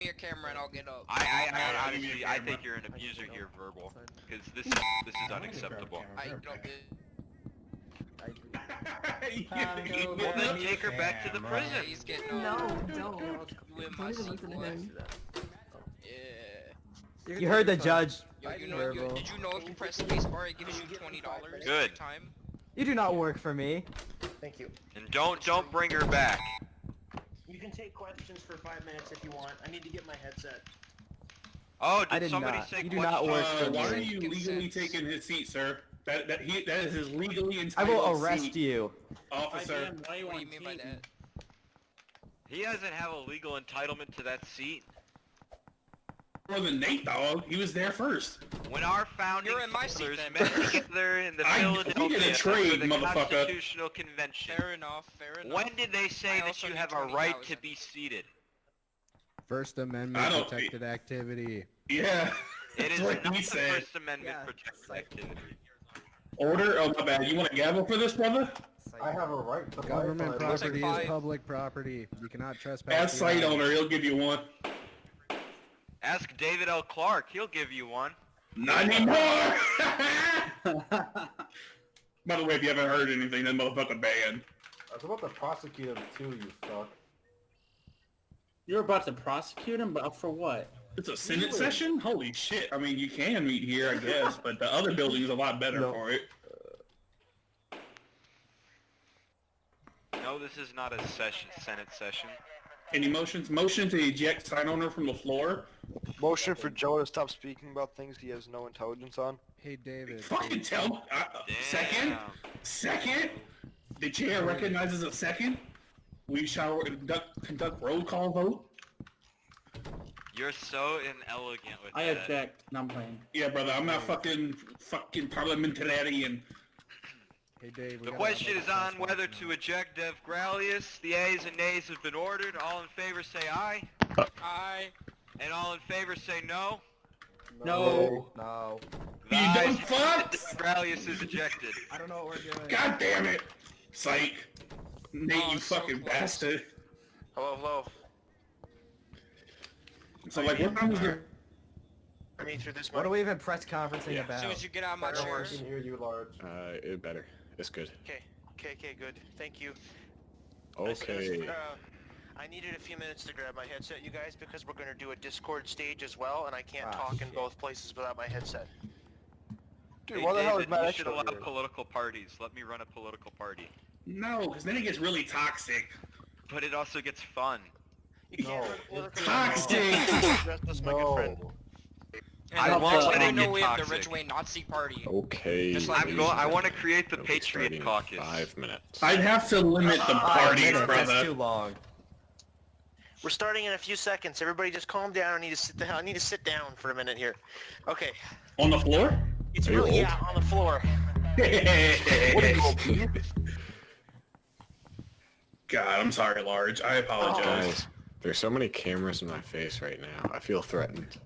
your camera and I'll get up. I honestly, I think you're an abuser here, verbal, because this is unacceptable. I don't get. Well, then take her back to the prison. He's getting No, don't. You in my Don't seat, listen to boy. him. Yeah. You heard the judge. Yo, did you know if you press spacebar it gives you $20 Good. every time? You do not work for me. Thank you. And don't bring her back. You can take questions for 5 minutes if you want. I need to get my headset. Oh, I did did somebody not. say You do not work for why are me. you legally taking his seat, sir? That is his legally I entitled will arrest seat, you. officer. What do you mean by that? He doesn't have a legal entitlement to that seat. More than Nate, dog. He was there first. When our founding You're in my seat fathers then. met together in the We Philadelphia did a trade, for the motherfucker. Constitutional Convention, Fair enough, fair enough. when did they say I that also you need have a right to 20,000. be seated? First I Amendment don't- protected activity. Yeah. It is That's what not he the said. First Amendment Yeah, protected psych. activity. Order? Oh, my bad. You want a gavel for this, brother? I have a right to Government life. Looks like property five. is public property. You cannot trespass. Ask the site land. owner. He'll give you one. Ask David L. Clark, he'll give you one. Not anymore! By the way, if you haven't heard anything, that motherfucker banned. I was about to prosecute him too, you fuck. You're about to prosecute him, but for what? It's a Senate session? Holy shit. I mean, you can meet here, I guess, but the other building is a lot better No. for it. No, this is not a Senate session. Any motions? Motion to eject sign owner from the floor? Motion for Joe to stop speaking about things he has no intelligence on. Hey David. Fucking tell. Second? Damn. Second? The chair recognizes a second? We shall conduct roll call vote? You're so inelegant with I that. object. No, I'm playing. Yeah, brother, I'm not fucking parliamentarian. Hey Dave. we The gotta question have is a on response whether now. to eject Dev Gralius. The ayes and nays have been ordered. All in favor say aye. Aye. And all in favor say no. No. No. The You ayes dumb have fuck! it. Dev Gralius is ejected. I don't know what we're doing. God damn it! Psych. Nate, Oh, you so fucking close. bastard. Hello. So, like, what time was your... Me through this What are we even press conferencing Yeah. about? As soon as you get out of my I chair. can hear you, Large. It better. It's good. Okay, good. Thank you. Okay. I needed a few minutes to grab my headset, you guys, because we're going to do a Discord stage as well, and I can't Ah, talk in shit. both places without my headset. Dude, Hey, why the hell is David, Matt you should Extra allow here? political parties. Let me run a political party. No, because then it gets really toxic. But it also gets fun. You can't No. run political Toxic! Just this, my good friend. No. And I next won't thing let I it know, get we have the toxic. Ridgeway Nazi Party. Okay. Just like I want to create the Patriot Caucus. 5 minutes. I'd have to limit the 5 parties, minutes, that's brother. too long. We're starting in a few seconds. Everybody just calm down. I need to sit down for a minute here. Okay. On the floor? It's Are you really, old? yeah, on the floor. God, I'm sorry, Large. I apologize. Guys, there's so many cameras in my face right now. I feel threatened.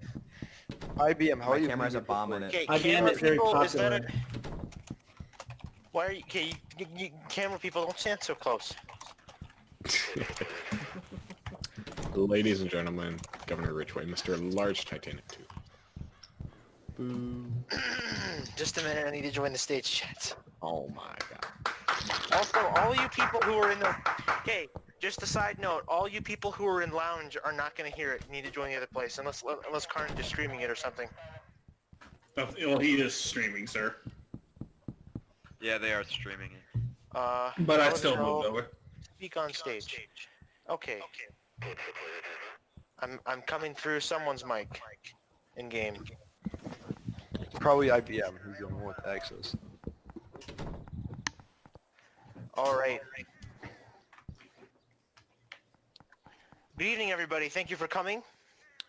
IBM, how My are you? camera's a bomb in it. Okay, IBM camera is very people, is that popular. Why are you, okay, camera people, don't stand so close. Ladies and gentlemen, Governor Ridgway, Mr. Large Titanic 2. Boo. Just a minute, I need to join the stage chat. Oh my god. Also, all you people who are in the... Okay, just a side note, all you people who are in lounge are not going to hear it. You need to join the other place, unless Carnage is streaming it or something. Well, he is streaming, sir. Yeah, they are streaming it. But I go still to moved over. Speak on stage. Okay. I'm coming through someone's mic in game. Probably IBM, who's the only one with access. Alright. Good evening, everybody. Thank you for coming.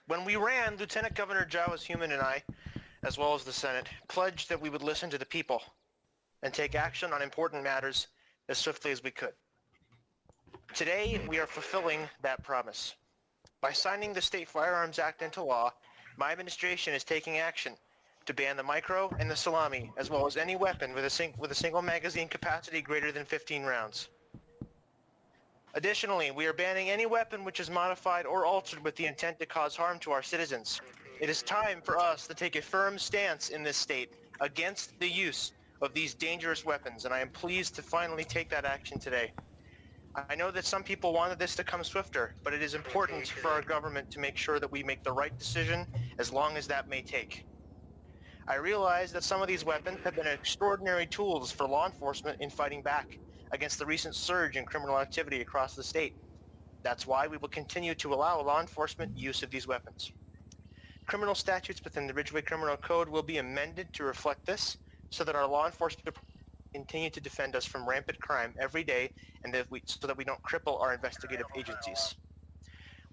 When we ran, Lieutenant Governor Jawas Human and I, as well as the Senate, pledged that we would listen to the people and take action on important matters as swiftly as we could. Today, we are fulfilling that promise. By signing the State Firearms Act into law, my administration is taking action to ban the micro and the salami, as well as any weapon with a single magazine capacity greater than 15 rounds. Additionally, we are banning any weapon which is modified or altered with the intent to cause harm to our citizens. It is time for us to take a firm stance in this state against the use of these dangerous weapons, and I am pleased to finally take that action today. I know that some people wanted this to come swifter, but it is important for our government to make sure that we make the right decision as long as that may take. I realize that some of these weapons have been extraordinary tools for law enforcement in fighting back against the recent surge in criminal activity across the state. That's why we will continue to allow law enforcement use of these weapons. Criminal statutes within the Ridgeway Criminal Code will be amended to reflect this so that our law enforcement continue to defend us from rampant crime every day and so that we don't cripple our investigative agencies.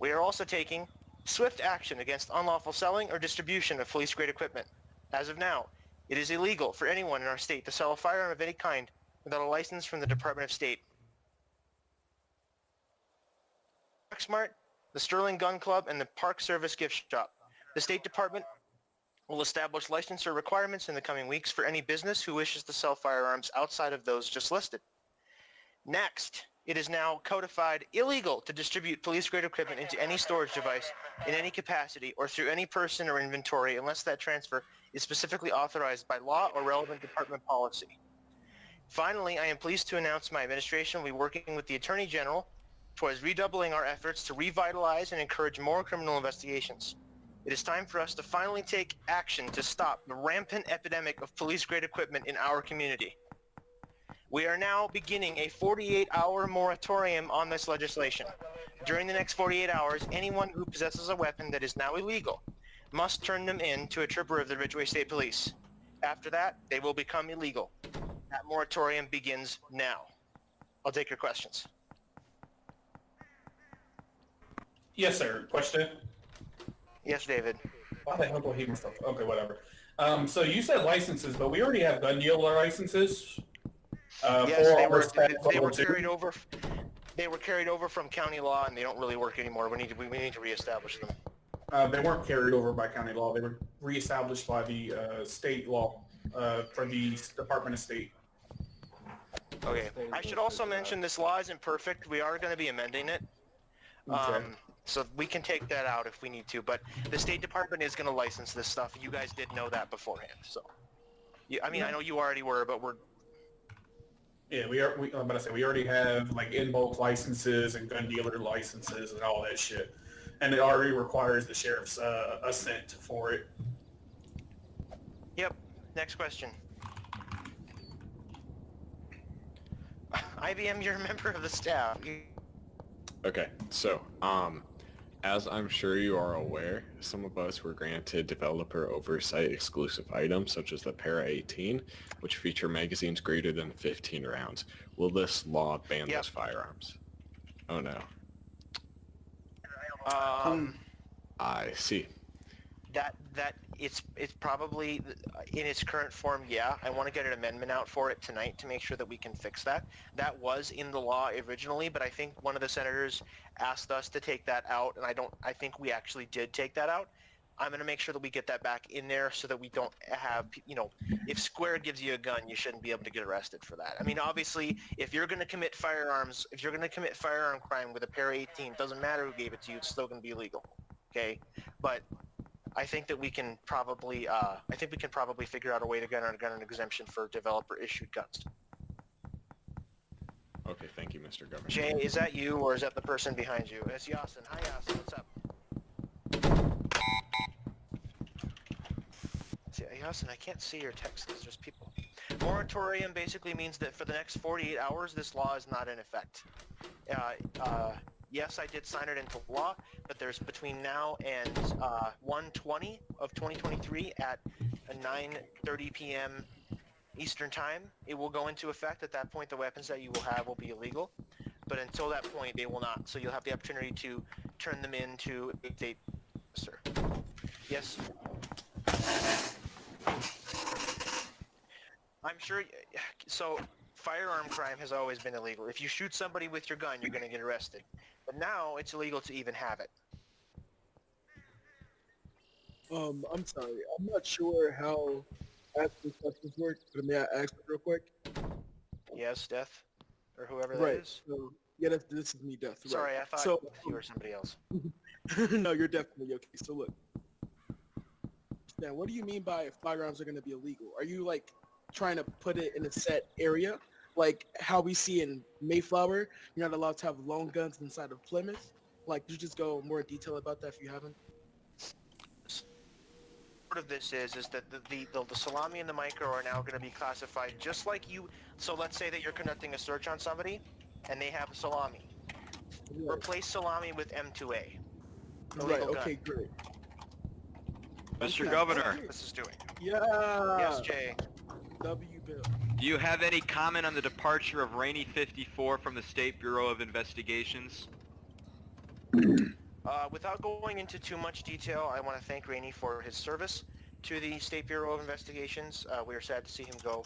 We are also taking swift action against unlawful selling or distribution of police-grade equipment. As of now, it is illegal for anyone in our state to sell a firearm of any kind without a license from the Department of State. Smart, the Sterling Gun Club, and the Park Service Gift Shop. The State Department will establish licensure requirements in the coming weeks for any business who wishes to sell firearms outside of those just listed. Next, it is now codified illegal to distribute police-grade equipment into any storage device in any capacity or through any person or inventory unless that transfer is specifically authorized by law or relevant department policy. Finally, I am pleased to announce my administration will be working with the Attorney General towards redoubling our efforts to revitalize and encourage more criminal investigations. It is time for us to finally take action to stop the rampant epidemic of police-grade equipment in our community. We are now beginning a 48-hour moratorium on this legislation. During the next 48 hours, anyone who possesses a weapon that is now illegal must turn them in to a trooper of the Ridgeway State Police. After that, they will become illegal. That moratorium begins now. I'll take your questions. Yes, sir. Question? Yes, David. Why the hell do I hate myself? Okay, whatever. So you said licenses, but we already have gun dealer licenses. Yes, for they our were staff they were level two. carried over. They were carried over from county law, and they don't really work anymore. We need to reestablish them. They weren't carried over by county law. They were reestablished by the state law for the Department of State. Okay. I should also mention this law isn't perfect. We are going to be amending it. Okay. So we can take that out if we need to, but the State Department is going to license this stuff. You guys did know that beforehand, so. I mean, I know you already were, but we're... Yeah, I'm about to say, we already have like in bulk licenses and gun dealer licenses and all that shit. And it already requires the sheriff's assent for it. Yep. Next question. IBM, you're a member of the staff. Okay, so, as I'm sure you are aware, some of us were granted developer oversight exclusive items such as the Para 18, which feature magazines greater than 15 rounds. Will this law ban those firearms? Oh no. I see. That it's probably in its current form. Yeah, I want to get an amendment out for it tonight to make sure that we can fix that. That was in the law originally, but I think one of the senators asked us to take that out, and I think we actually did take that out. I'm going to make sure that we get that back in there so that we don't have, if Square gives you a gun, you shouldn't be able to get arrested for that. I mean, obviously, if you're going to commit firearm crime with a Para 18, doesn't matter who gave it to you, it's still going to be illegal. Okay? But I think that we can probably, figure out a way to get an exemption for developer-issued guns. Okay, thank you, Mr. Governor. Jay, is that you, or is that the person behind you? It's Yasin. Hi, Yasin. What's up? See, Yasin, I can't see your text. There's just people. Moratorium basically means that for the next 48 hours, this law is not in effect. Yes, I did sign it into law, but there's between now and 1/20 of 2023 at 9:30 p.m. Eastern Time, it will go into effect. At that point, the weapons that you will have will be illegal, but until that point, they will not. So you'll have the opportunity to turn them into a state, sir. Yes. I'm sure. So firearm crime has always been illegal. If you shoot somebody with your gun, you're going to get arrested. But now it's illegal to even have it. I'm sorry. I'm not sure how asking questions work, but may I ask real quick? Yes, Death? Or whoever that Right. is? So Yeah, this is me, Death. Right. Sorry, I thought So, you were somebody else. no, you're definitely Yoki. So look. Now, what do you mean by firearms are going to be illegal? Are you like trying to put it in a set area, like how we see in Mayflower? You're not allowed to have long guns inside of Plymouth. Like, you just go more in detail about that if you haven't. Part of this is that the salami and the micro are now going to be classified just like you. So let's say that you're conducting a search on somebody, and they have a salami. Right. Replace salami with M2A. Right. Illegal Okay. gun. Great. Mr. Okay, Governor, great. This is doing. Yeah. Yes, Jay. W. Bill. do you have any comment on the departure of Rainey 54 from the State Bureau of Investigations? Without going into too much detail, I want to thank Rainey for his service to the State Bureau of Investigations. We are sad to see him go.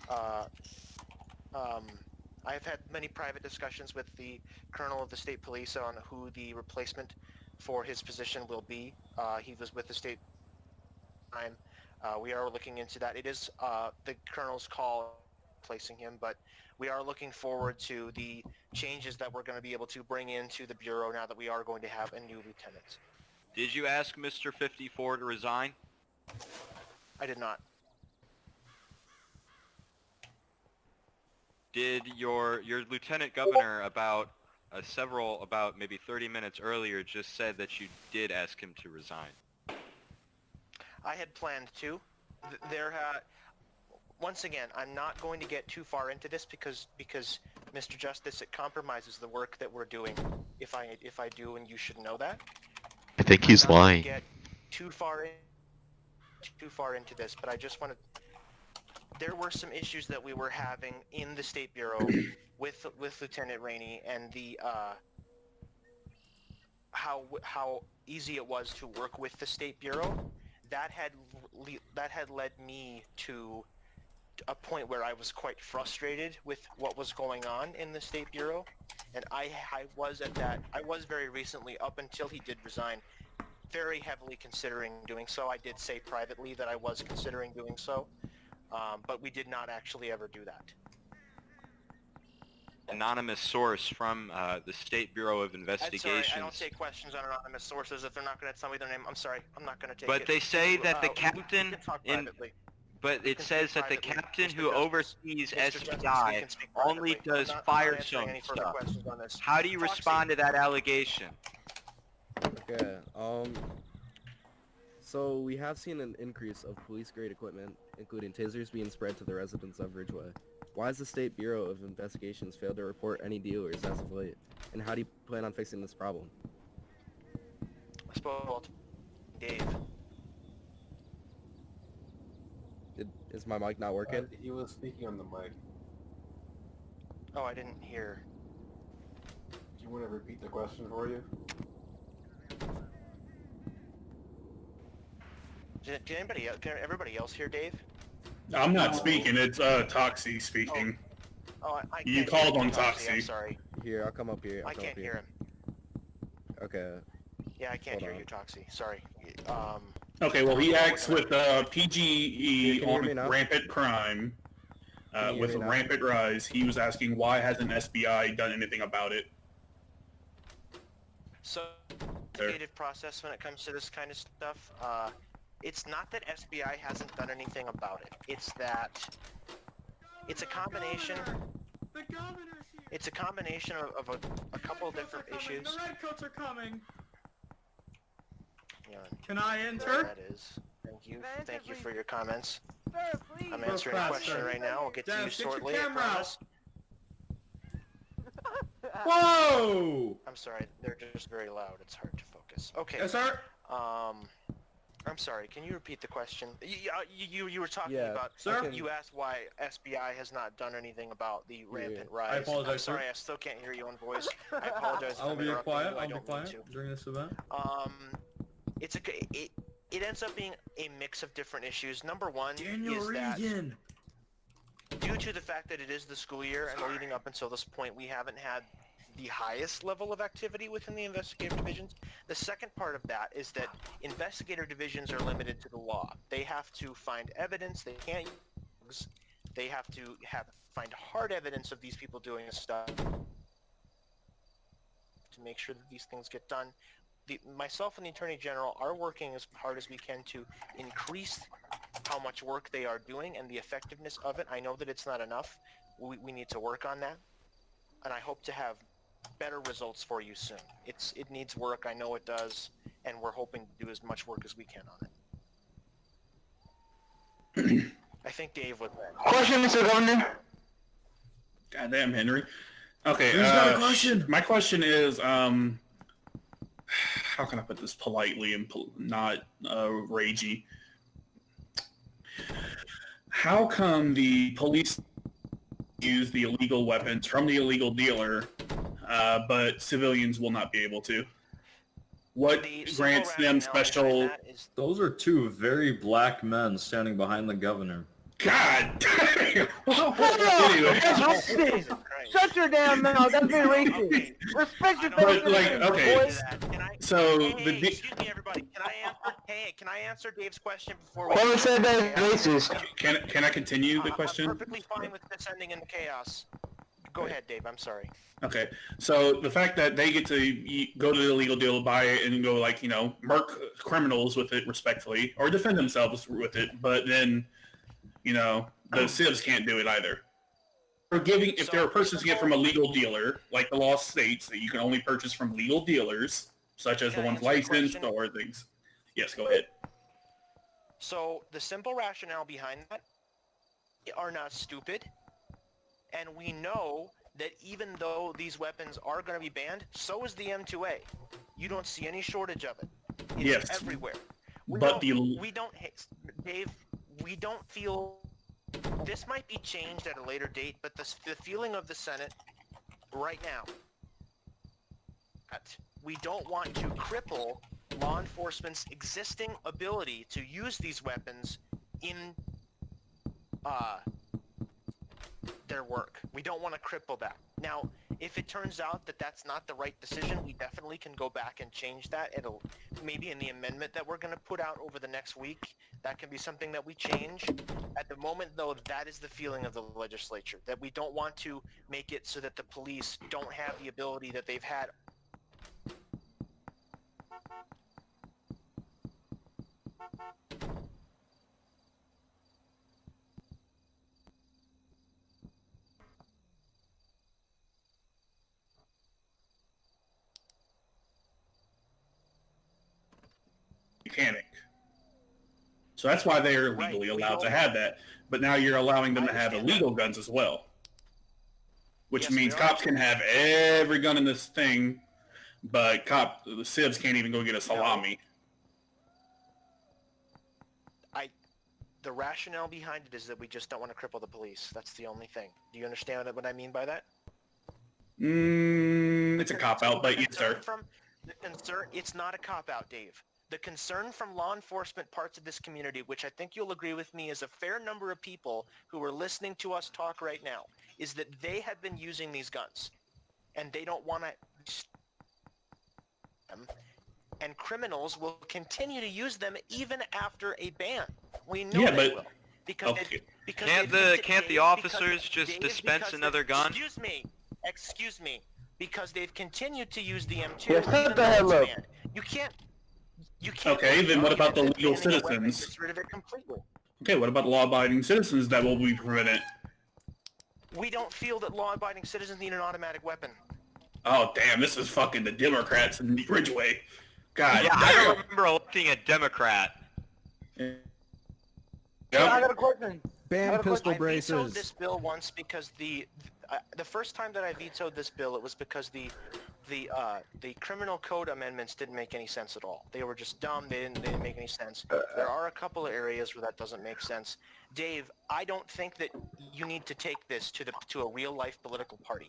I have had many private discussions with the Colonel of the State Police on who the replacement for his position will be. He was with the State time. We are looking into that. It is the Colonel's call placing him, but we are looking forward to the changes that we're going to be able to bring into the Bureau now that we are going to have a new lieutenant. Did you ask Mr. 54 to resign? I did not. Did your Lieutenant Governor about maybe 30 minutes earlier just said that you did ask him to resign? I had planned to. Once again, I'm not going to get too far into this because Mr. Justice, it compromises the work that we're doing. If I do, and you should know that. I think he's I'm not gonna lying. Get too far into this, but I just want to. There were some issues that we were having in the State Bureau with Lieutenant Rainey and the how easy it was to work with the State Bureau. That had led me to a point where I was quite frustrated with what was going on in the State Bureau, and I was very recently, up until he did resign, very heavily considering doing so. I did say privately that I was considering doing so, but we did not actually ever do that. Anonymous source from the State Bureau of I'm Investigations. sorry, I don't take questions on anonymous sources if they're not going to tell me their name. I'm sorry, I'm not going to take it. But they say that the we captain can talk in... privately. But it can says speak that the privately, captain Mr. who Justice. oversees Mr. Justice, we SPI can speak only privately. does I'm not fire answering zone any further stuff. questions on this. How do you Foxy. respond to that allegation? Okay, so we have seen an increase of police-grade equipment, including tasers, being spread to the residents of Ridgeway. Why has the State Bureau of Investigations failed to report any dealers as of late? And how do you plan on fixing this problem? I spoke to Dave. Is my mic not working? He was speaking on the mic. Oh, I didn't hear. Do you want to repeat the question for you? Did everybody else hear Dave? I'm not speaking. It's Toxie speaking. Oh, I You can't called hear on Toxie, I'm Toxie. sorry. Here, I'll come up here. I can't hear him. Okay. Yeah, I can't Hold hear on. you, Toxie. Sorry. Okay, well, he acts with Can PGE you hear me on now? rampant crime. Can you With hear me a now? rampant rise, he was asking why hasn't SBI done anything about it. So, investigative process when it comes to this kind of stuff. It's not that SBI hasn't done anything about it. It's that it's a combination. The governor's here. It's a combination of a couple of different issues. The redcoats are coming. Yeah, Can I there enter? that is. Thank you for your comments. Sir, please. I'm answering a fast, question sir. right now. We'll get to you Dennis, get your shortly. I camera out. promise. Whoa! I'm sorry, they're just very loud. It's hard to focus. Okay. Yes, sir. I'm sorry. Can you repeat the question? You were talking Yeah, about. Sir? You asked why SBI has not done anything about the rampant rise. I apologize, I'm sorry, sir. I still can't hear you on voice. I apologize. if I'll I'm be interrupting quiet. you. I I'll be don't mean quiet to. during this event. It ends up being a mix of different issues. Number one Daniel is that Regan. due to the fact that it is the school year and leading up until this point, we haven't had the highest level of activity within the investigative divisions. The second part of that is that investigative divisions are limited to the law. They have to find evidence. They can't use drugs. They have to find hard evidence of these people doing this stuff. to make sure that these things get done. Myself and the Attorney General are working as hard as we can to increase how much work they are doing and the effectiveness of it. I know that it's not enough. We need to work on that, and I hope to have better results for you soon. It needs work, I know it does, and we're hoping to do as much work as we can on it. I think Dave was there. Question, Mr. Governor. Goddamn, Henry. Okay, Who's got a question? My question is, how can I put this politely and not ragey? How come the police use the illegal weapons from the illegal dealer, but civilians will not be able to? What grants them special... Those are two very black men standing behind the governor. God damn! Anyway. Shut your damn mouth. That's being racist. Respect your But, like, okay. boys. So, Hey, excuse me, everybody. Can I answer? Hey, can I answer Dave's question before we... Whoever said that is racist. Can I continue the question? I'm perfectly fine with descending into chaos. Go ahead, Dave. I'm sorry. Okay, so the fact that they get to go to the illegal deal, buy it, and go, like, you know, murk criminals with it respectfully, or defend themselves with it, but then, you know, the civs can't do it either. If there are purchasing it from a legal dealer, like the law states that you can only purchase from legal dealers, such as the ones licensed or things. Yes, go ahead. So the simple rationale behind that, they are not stupid, and we know that even though these weapons are going to be banned, so is the M2A. You don't see any shortage of it. It's everywhere. Dave, we don't feel... This might be changed at a later date, but the feeling of the Senate right now, that we don't want to cripple law enforcement's existing ability to use these weapons in their work. We don't want to cripple that. Now, if it turns out that that's not the right decision, we definitely can go back and change that. It'll maybe in the amendment that we're going to put out over the next week. That can be something that we change. At the moment, though, that is the feeling of the legislature, that we don't want to make it so that the police don't have the ability that they've had. Mechanic. So that's why they are legally allowed to have that. But now you're allowing them to have illegal guns as well. Which means cops can have every gun in this thing, but the civs can't even go get a salami. The rationale behind it is that we just don't want to cripple the police. That's the only thing. Do you understand what I mean by that? It's a cop-out, but yes, sir. It's not a cop-out, Dave. The concern from law enforcement parts of this community, which I think you'll agree with me is a fair number of people who are listening to us talk right now, is that they have been using these guns, and they don't want to... And criminals will continue to use them even after a ban. We know they will. Because can't the officers just dispense another gun? Excuse me. Because they've continued to use the M2. Yeah, shut the hell up. You can't. Okay, then what about the legal citizens? Get rid of it completely. Okay, what about law-abiding citizens that will be prevented? We don't feel that law-abiding citizens need an automatic weapon. Oh, damn, this is fucking the Democrats in Ridgeway. God, yeah, I don't remember electing a Democrat. I got a question. Ban pistol braces. I vetoed this bill once because the first time that I vetoed this bill, it was because the criminal code amendments didn't make any sense at all. They were just dumb. They didn't make any sense. There are a couple of areas where that doesn't make sense. Dave, I don't think that you need to take this to a real life political party.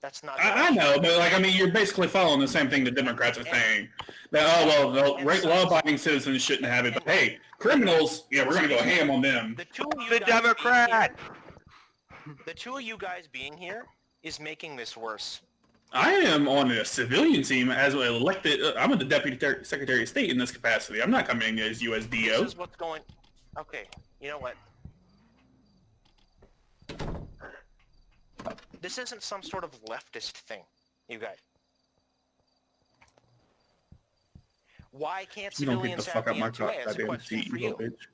That's not. I know, but like, I mean, you're basically following the same thing the Democrats are saying. That, law-abiding citizens shouldn't have it, but hey, criminals, yeah, we're gonna go ham on them. The two of you guys being here is making this worse. I am on a civilian team as elected. I'm the Deputy Secretary of State in this capacity. I'm not coming as USDO. This is what's going... Okay, you know what? This isn't some sort of leftist thing, you guys. Why can't You don't get civilians the have fuck the out my M2A? Is a goddamn question seat, for you you. little bitch.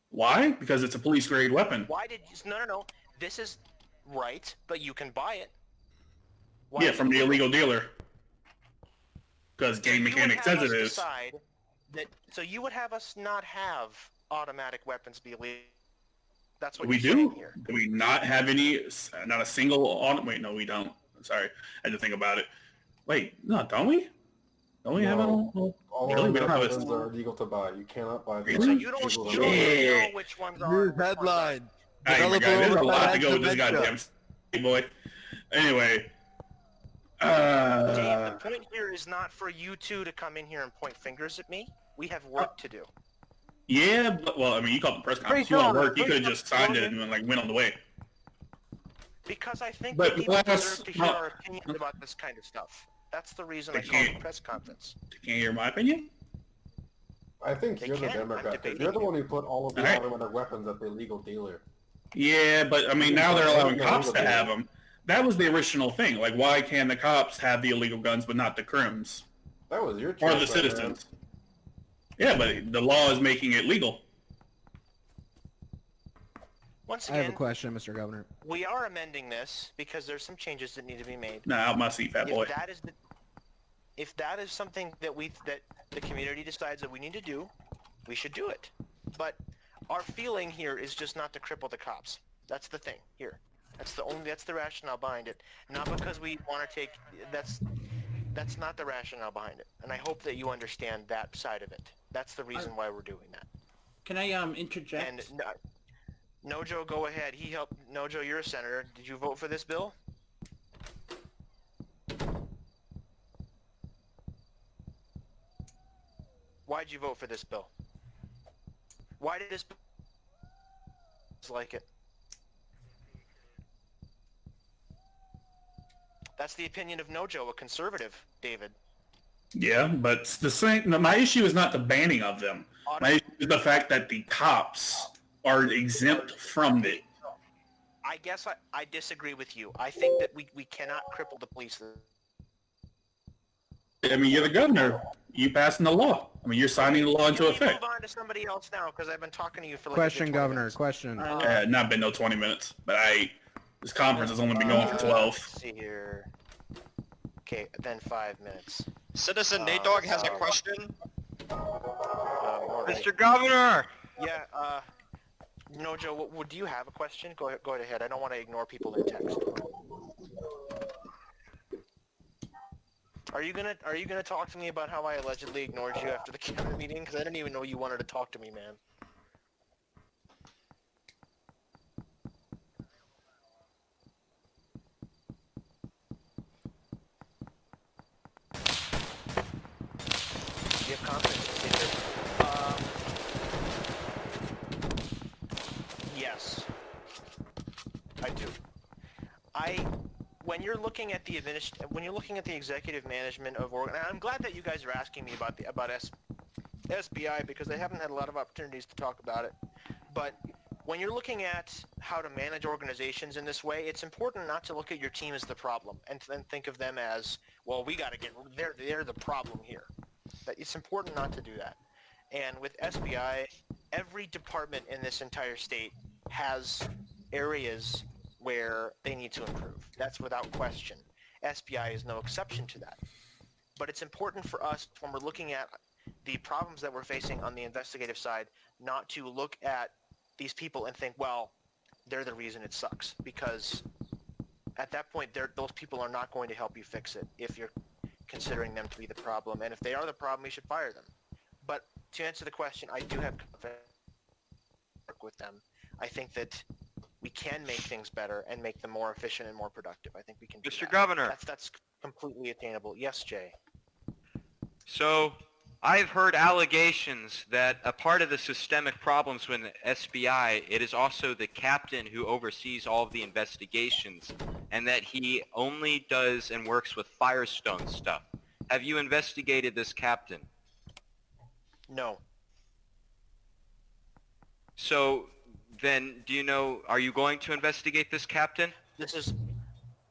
Why? Because it's a police grade weapon. Why did you... No. This is right, but you can buy it. Yeah, from the illegal dealer. Because Game You would Mechanic have says us it is. decide that, so you would have us not have automatic weapons be illegal. That's what We you're saying do? here. Do we not have any, not a single on, wait, no, we don't. Sorry, I had to think about it. Wait, no, don't we? Don't we have No. a, All really? We don't have weapons a, are illegal to buy. You cannot buy them. Really? So you don't Yeah. know which ones are. and which ones aren't. Hey, my guy, there's a lot to go with this goddamn boy. Anyway. Dave, the point here is not for you two to come in here and point fingers at me. We have work to do. Yeah, but, well, I mean, you called the press conference. You want to work, you could have just signed it and, like, went on the way. Because I think But that people let's deserve to hear not- our opinions about this kind of stuff. That's the reason I They called can't- the press conference. You can't hear my opinion? I think They you're the can. I'm Democrat. 'Cause debating You're the you. one who put all of the Alright. automatic weapons at the illegal dealer. Yeah, but, I mean, now they're allowing cops to have them. That was the original thing. Like, why can the cops have the illegal guns but not the crims? That was your Or choice, the my citizens? Yeah, but the law is making it legal. Once I have a again, question, Mr. Governor. we are amending this because there's some changes that need to be made. Nah, out my seat, fat boy. If that is something that the community decides that we need to do, we should do it. But our feeling here is just not to cripple the cops. That's the thing here. That's the rationale behind it. Not because we want to take that's not the rationale behind it. And I hope that you understand that side of it. That's the reason why we're doing that. Can I interject? And Nojo, go ahead. Nojo, you're a senator. Did you vote for this bill? Why'd you vote for this bill? Why did this bill like it? That's the opinion of Nojo, a conservative, David. Yeah, but it's the same. No, my issue is not the banning of them. My issue is the fact that the cops are exempt from it. I guess I disagree with you. I think that we cannot cripple the police. I mean, you're the governor. You passing the law. I mean, you're signing the law into Can we effect. move on to somebody else now? Because I've been talking to you for like Question, a good 20 Governor. minutes. Question. Not been no 20 minutes, but this conference has only been going for 12. Let's see here. Okay, then 5 minutes. Citizen Nate Dogg has a question. Mr. Governor! Yeah, Nojo, do you have a question? Go ahead. I don't want to ignore people in text. Are you gonna talk to me about how I allegedly ignored you after the cabinet meeting? Because I didn't even know you wanted to talk to me, man. You have confidence in David? Yes, I do. When you're looking at the executive management of and I'm glad that you guys are asking me about SBI because I haven't had a lot of opportunities to talk about it. But when you're looking at how to manage organizations in this way, it's important not to look at your team as the problem and then think of them as, well, we got to they're the problem here. It's important not to do that. And with SBI, every department in this entire state has areas where they need to improve. That's without question. SBI is no exception to that. But it's important for us, when we're looking at the problems that we're facing on the investigative side, not to look at these people and think, well, they're the reason it sucks. Because at that point, those people are not going to help you fix it if you're considering them to be the problem. And if they are the problem, you should fire them. But to answer the question, I do have confidence to work with them. I think that we can make things better and make them more efficient and more productive. I think we can do Mr. that. Governor. That's completely attainable. Yes, Jay. So, I've heard allegations that a part of the systemic problems with the SBI, it is also the captain who oversees all of the investigations, and that he only does and works with Firestone stuff. Have you investigated this captain? No. So, then, do you know, are you going to investigate this captain? This is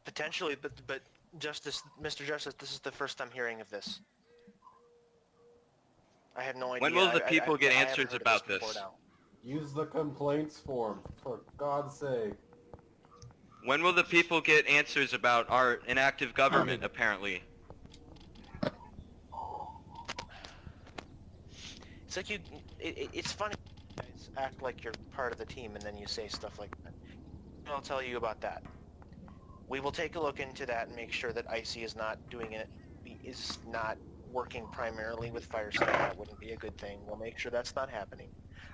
potentially, but Mr. Justice, this is the first I'm hearing of this. I have no idea. When will the I- people get I haven't answers heard of about before this? now. Use the complaints form, for God's sake. When will the people get answers about our inactive government, apparently? It's like it's funny. You guys act like you're part of the team, and then you say stuff like that. I'll tell you about that. We will take a look into that and make sure that Icy is not doing it, is not working primarily with Firestone. That wouldn't be a good thing. We'll make sure that's not happening.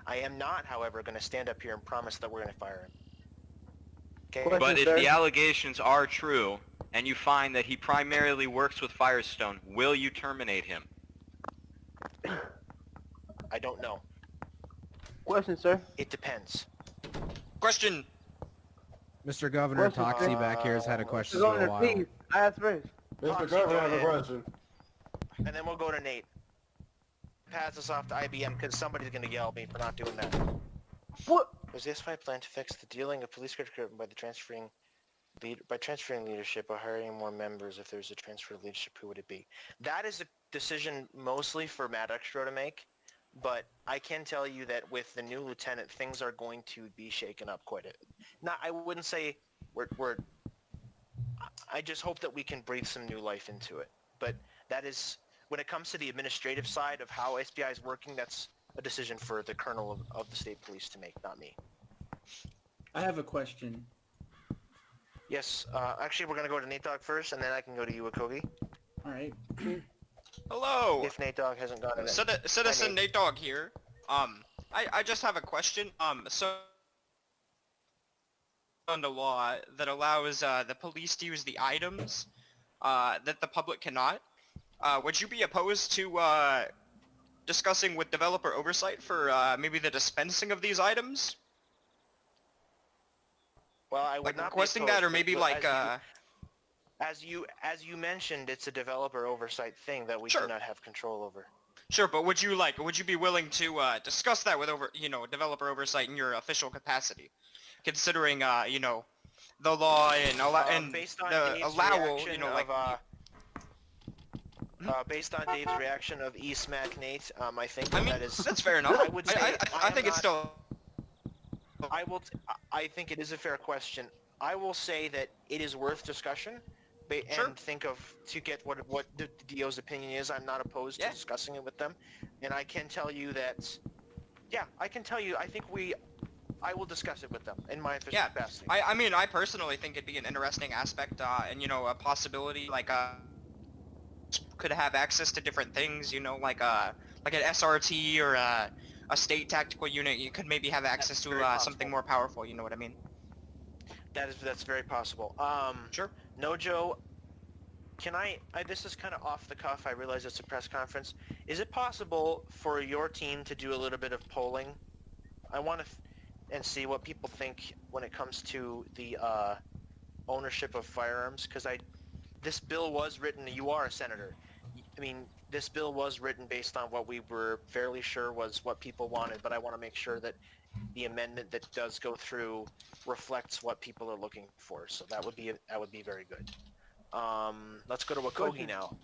I am not, however, going to stand up here and promise that we're going to fire him. Okay? But if the allegations are true, and you find that he primarily works with Firestone, will you terminate him? I don't know. Question, sir. It depends. Question. Mr. Governor, Question, Toxie back here has had a question Mr. for a Governor, while. please, ask first. Mr. Toxie, Governor, go I have a ahead. question. And then we'll go to Nate. Pass this off to IBM because somebody's going to yell at me for not doing that. What? Was the SFI plan to fix the dealing of police equipment by transferring leadership or hiring more members? If there's a transfer of leadership, who would it be? That is a decision mostly for Matt Extra to make, but I can tell you that with the new lieutenant, things are going to be shaken up quite a bit. Now, I wouldn't say we're I just hope that we can breathe some new life into it. But that is, when it comes to the administrative side of how SBI is working, that's a decision for the colonel of the state police to make, not me. I have a question. Yes, actually we're going to go to Nate Dogg first, and then I can go to you, Akogi. Alright. Hello. If Nate Dogg hasn't gotten it. Citizen Nate Dogg here. I just have a question. So on the law that allows the police to use the items that the public cannot, would you be opposed to discussing with developer oversight for maybe the dispensing of these items? Well, I would Like not requesting be that, opposed, or maybe but like as you mentioned, it's a developer oversight thing that we do not have control over. Sure, but would you be willing to discuss that with developer oversight in your official capacity, considering the law and based on the Dave's allowal, reaction based on Dave's reaction of E-Smack Nate, I think that is... that's fair enough. I would say I think it's still... I think it is a fair question. I will say that it is worth discussion, and to get what the DO's opinion is. I'm not opposed to discussing it with them, and I can tell you that, I will discuss it with them in my official capacity. I mean, I personally think it'd be an interesting aspect, and a possibility, like could have access to different things, like an SRT or a state tactical unit. You could maybe have access to something more powerful. You know what I mean? That's very possible. Sure. Nojo, can I this is kind of off the cuff. I realize it's a press conference. Is it possible for your team to do a little bit of polling? I want to and see what people think when it comes to the ownership of firearms, because this bill was written. You are a senator. I mean, this bill was written based on what we were fairly sure was what people wanted, but I want to make sure that the amendment that does go through reflects what people are looking for. So that would be very good. Let's go to Wakogi now.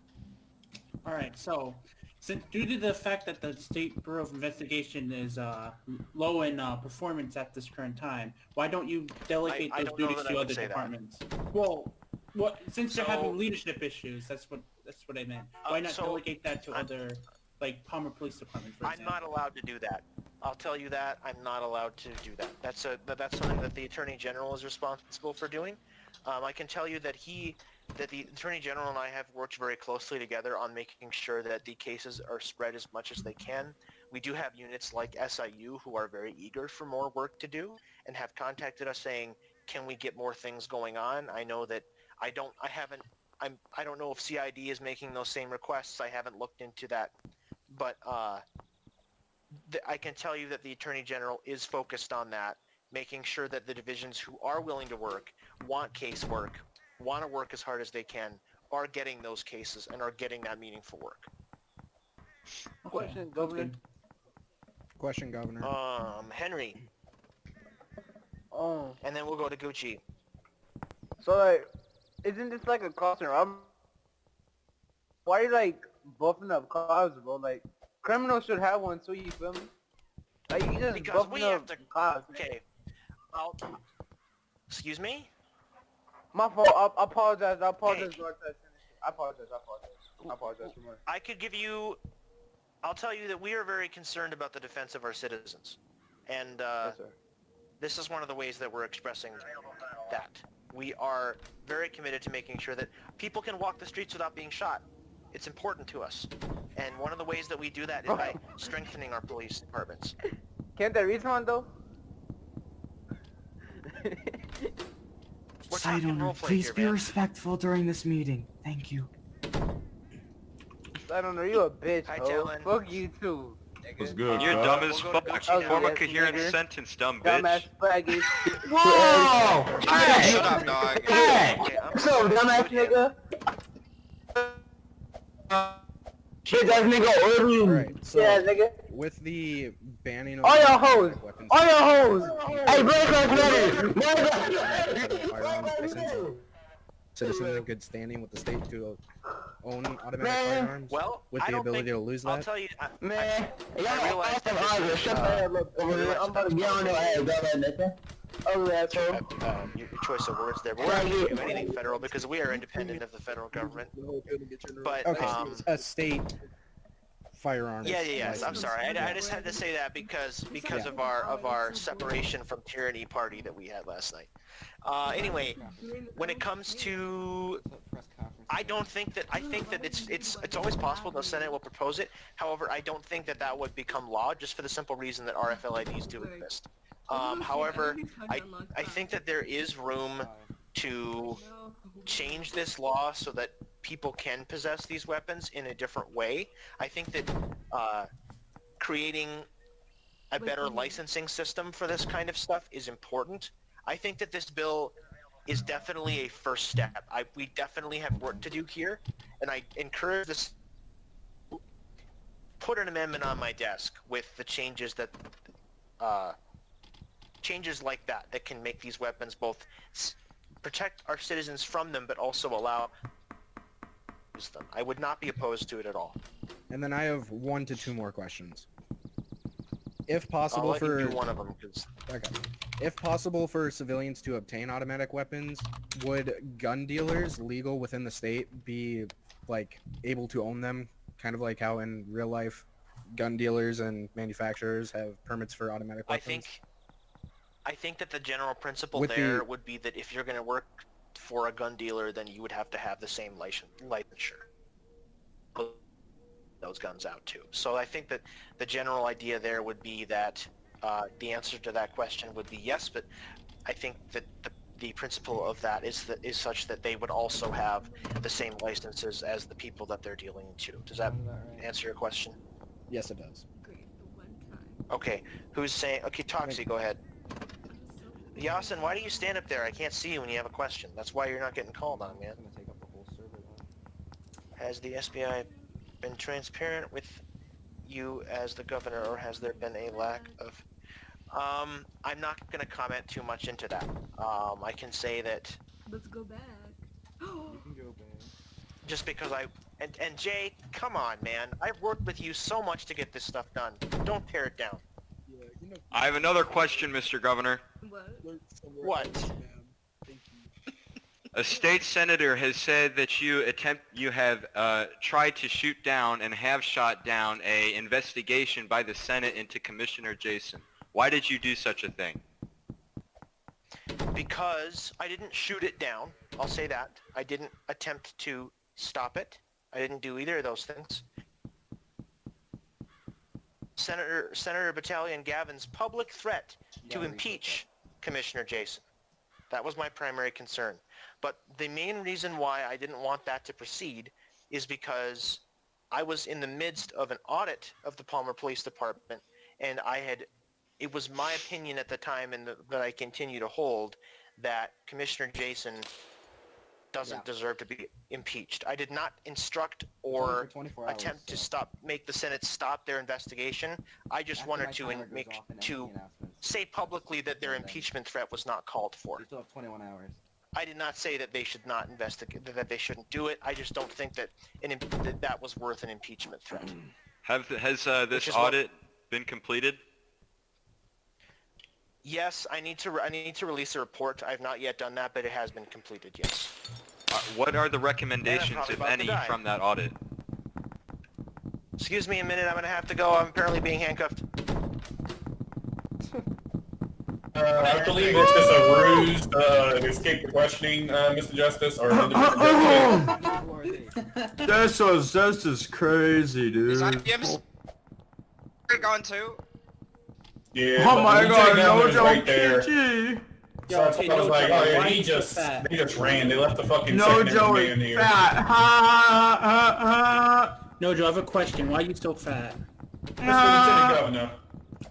All right. So, since due to the fact that the State Bureau of Investigation is low in performance at this current time, why don't you delegate those duties to other departments? Well, since they're having leadership issues, that's what I meant. Why not delegate that to other, like Palmer Police Department, for example? I'm not allowed to do that. I'll tell you that. I'm not allowed to do that. That's something that the Attorney General is responsible for doing. I can tell you that the Attorney General and I have worked very closely together on making sure that the cases are spread as much as they can. We do have units like SIU who are very eager for more work to do and have contacted us saying, can we get more things going on? I know that I don't know if CID is making those same requests. I haven't looked into that, but I can tell you that the Attorney General is focused on that, making sure that the divisions who are willing to work, want case work, want to work as hard as they can, are getting those cases and are getting that meaningful work. Question, Governor. Question, Governor. Henry. And then we'll go to Gucci. So, like, isn't this like a cost and robbery? Why are you, like, buffing up cars, bro? Like, Criminals should have one too, you feel me? Like, you just Because we bumping have up to... cops. Okay. Excuse me? My fault. I apologize. I apologize. Hey. Lord, I apologize. I apologize for more. I could give you... I'll tell you that we are very concerned about the defense of our citizens. And Yes, sir. this is one of the ways that we're expressing that. We are very committed to making sure that people can walk the streets without being shot. It's important to us. And one of the ways that we do that is by strengthening our police departments. Can't they reach one though? We're Side talking owner, roleplay please here, be man. respectful during this meeting. Thank you. I don't know. You a bitch, Hi, ho. Talon. Fuck you too. What's good, You're cuz? dumb as We'll go fuck. to Gucci Form a now. coherent Nigga. sentence, dumb Dumbass bitch. faggot. Whoa! Hey, shut up, dog. Hey! Okay, I'm So, dumbass nigga. Bitch ass nigga early. Alright, so Yeah, nigga. with the banning of All y'all hoes. automatic weapons, All y'all hoes. Hey, break us ready. firearms license, citizens in good standing with the state to own automatic Man. firearms Well, with I the don't ability think... to lose I'll that. tell you... Man, I realize that this is, shut the hell up over there. I'm about to get on your ass, dumbass nigga. Ugly asshole. your choice of words there, but we're not going to do anything federal because we are independent of the federal government. But, Okay, a state firearms. yes. I'm license. sorry. I just had to say that because Yeah. of our separation from tyranny party that we had last night. Anyway, when it comes to, I think that it's always possible the Senate will propose it. However, I don't think that would become law just for the simple reason that RFLIDs do exist. However, I think that there is room to change this law so that people can possess these weapons in a different way. I think that creating a better licensing system for this kind of stuff is important. I think that this bill is definitely a first step. We definitely have work to do here, and I encourage this. Put an amendment on my desk with the changes that changes like that can make these weapons both protect our citizens from them, but also allow use them. I would not be opposed to it at all. And then I have 1 to 2 more questions. If I'll possible let for you do one of them, because okay. If possible for civilians to obtain automatic weapons, would gun dealers legal within the state be like able to own them, kind of like how in real life gun dealers and manufacturers have permits for automatic weapons? I think that the general principle With there the- would be that if you're going to work for a gun dealer, then you would have to have the same licensure. Put those guns out too. So I think that the general idea there would be that the answer to that question would be yes, but I think that the principle of that is such that they would also have the same licenses as the people that they're dealing to. Does that answer your question? Yes, it does. Okay, who's saying? Okay, Toxie, go ahead. Yasin, why do you stand up there? I can't see you when you have a question. That's why you're not getting called on, man. Has the SBI been transparent with you as the governor, or has there been a lack of... I'm not going to comment too much into that. I can say that... Let's go back. You can go back. Just because and Jay, come on, man. I've worked with you so much to get this stuff done. Don't tear it down. Yeah, you know, I have another question, Mr. Governor. What? learn somewhere What? else, man. Thank you. A state senator has said that you have tried to shoot down and have shot down a investigation by the Senate into Commissioner Jason. Why did you do such a thing? Because I didn't shoot it down. I'll say that. I didn't attempt to stop it. I didn't do either of those things. Senator Battalion Gavin's public threat to impeach Commissioner Jason. That was my primary concern. But the main reason why I didn't want that to proceed is because I was in the midst of an audit of the Palmer Police Department, and it was my opinion at the time, and that I continue to hold, that Commissioner Jason doesn't deserve to be impeached. I did not instruct or attempt to make the Senate stop their investigation. I just wanted to say publicly that their impeachment threat was not called for. You still have 21 hours. I did not say that they should not investigate, that they shouldn't do it. I just don't think that that was worth an impeachment threat. Has Which this is what- audit been completed? Yes, I need to release a report. I've not yet done that, but it has been completed. Yes. What are the recommendations, probably if about to any, die. from that audit? Excuse me a minute. I'm gonna have to go. I'm apparently being handcuffed. I believe it's just a ruse to escape the questioning, Mr. Justice, or Mr. Justice. This is crazy, dude. Is IBM's gone too? Yeah, Oh but my the god, lieutenant no governor's joke, right there. PG. So that's okay, what I was no like, joke. oh yeah, Why they you so just fat? ran. They left the fucking No second in Joey, command here. fat. Ha, ha, ha. No, Joe, I have a question. Why are you so fat? Mr. Lieutenant Governor.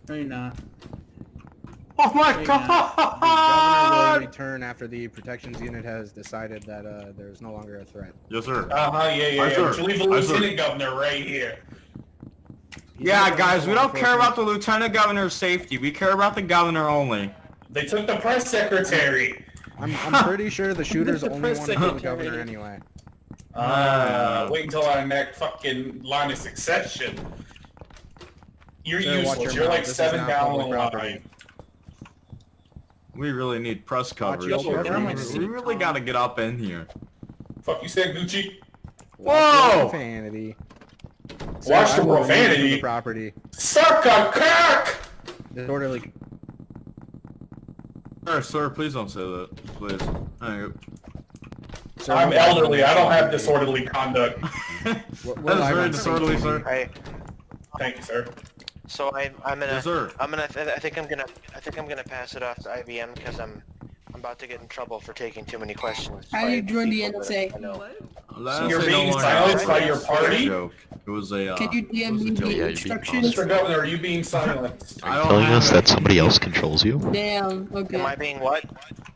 No, you're not. Oh my Hey, god! The governor will return after the protections unit has decided that there's no longer a threat. Yes, sir. Yeah. sir. But you leave the Aye, sir. Lieutenant Governor right here. Yeah, guys, we don't care about the lieutenant governor's safety. We care about the governor only. They took the press secretary. I'm pretty sure the shooters only want to kill the governor anyway. Wait until our next fucking line of succession. You're Sir, watch useless. your You're mouth. like This is 7 now down the public property. line. We really need press Watch coverage. your We mouth. really gotta get up in here. Fuck you said, Gucci? Whoa! Profanity. Watch Sir, the I will remove you from profanity. the property. Suck a cock! Disorderly. Sir, please don't say that. Please. Thank you. Sir, I'm we're elderly. I don't on have the- disorderly conduct. we're That is live very on disorderly, CCTV. sir. Right. Thank you, sir. So I'm gonna Yes, sir. I think I'm gonna pass it off to IBM because I'm about to get in trouble for taking too many questions. How do you join the NSA? You're being silenced by your party? Joke. It was a. Can you DM me the instructions? Mr. Governor, are you being silenced? I don't Telling have us it. that somebody else controls you? Damn, okay. Am I being what?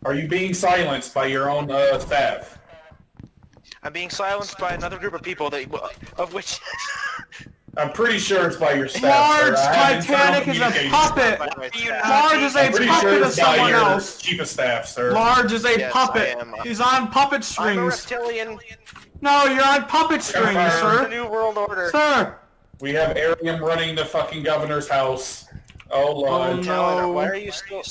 Are you being silenced by your own staff? I'm being silenced by another group of people of which I'm pretty sure it's by your staff, Large sir. I have Titanic internal is a communications. puppet. Large is a I'm pretty puppet sure of it's by someone your else. chief of staff, sir. Large is a Yes, puppet. I am. He's on puppet I'm a strings. reptilian. No, you're on puppet strings, Confirmed. The sir. New World Order. Sir. We have Arium running the fucking governor's house. Oh, Lord. Oh, Talon, no. why are you still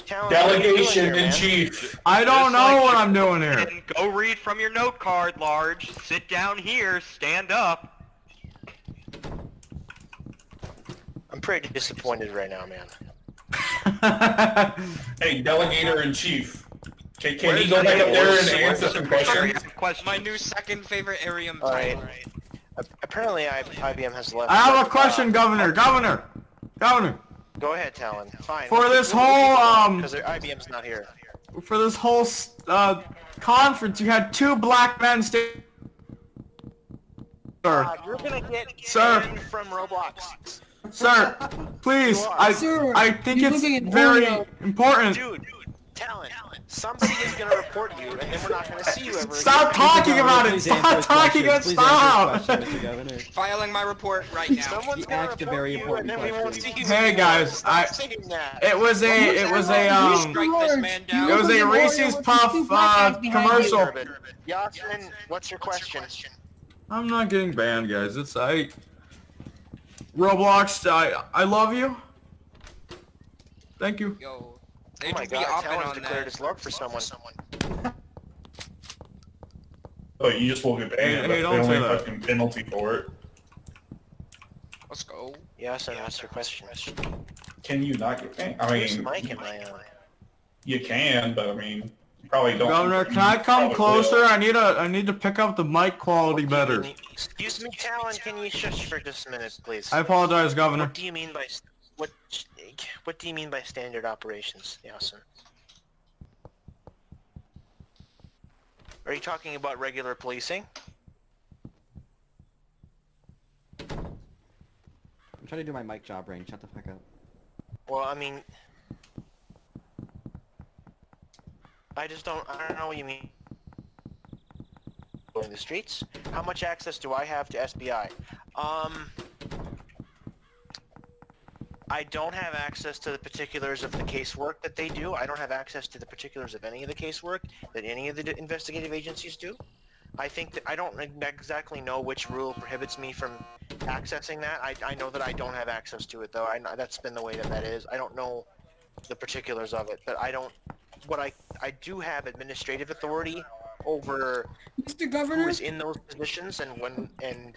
Talon, what are you doing Delegation here, in man? chief. I don't Just know like what you I'm doing here. didn't Go read from your note card, Large. Sit down here. Stand up. I'm pretty disappointed right now, man. Hey, delegator in chief. Can Where's he go the back up there and name? answer some questions? My new second favorite Arium All right. title. Apparently, IBM has left. I have a question, Governor. Governor. Go ahead, Talon. Fine. For this whole, because IBM's not here. For this whole, conference, you had 2 black men stay. Sir. You're gonna get Sir. banned from Roblox. Sir, please, Sir, I think you're it's looking at very Oreo. important. Dude, Talon. Somebody is gonna report you, and then we're not gonna see you ever Stop again. talking about it! Stop talking and stop! Filing my report right now. Someone's gonna report you, and then we won't see you Hey anymore. guys, Stop saying that. it was a Strike this man down. it was a Reese's Puff, commercial. Yasin, what's your question? I'm not getting banned, guys. It's Roblox, I love you. Thank you. Yo, Oh they my just be God, hopping Talon's on declared that. his love for someone. Oh, you just will get banned. Hey, That's the don't say only that. fucking penalty for it. Let's go. Yasin, what's your question? Can you not get banned? I Where's mean, Mike in my you can, but I mean, you probably don't. Governor, can I come Probably closer? will. I need to pick up the mic quality better. Excuse me, Talon, can you shush for just a minute, please? I apologize, Governor. What do you mean by what do you mean by standard operations, Yasin? Are you talking about regular policing? I'm trying to do my mic job, Rain. Shut the fuck up. Well, I mean, I don't know what you mean. In the streets? How much access do I have to SBI? I don't have access to the particulars of the casework that they do. I don't have access to the particulars of any of the casework that any of the investigative agencies do. I think that I don't exactly know which rule prohibits me from accessing that. I know that I don't have access to it though. I know that's been the way that is. I don't know the particulars of it, but I do have administrative authority over Mr. Governor? who is in those positions and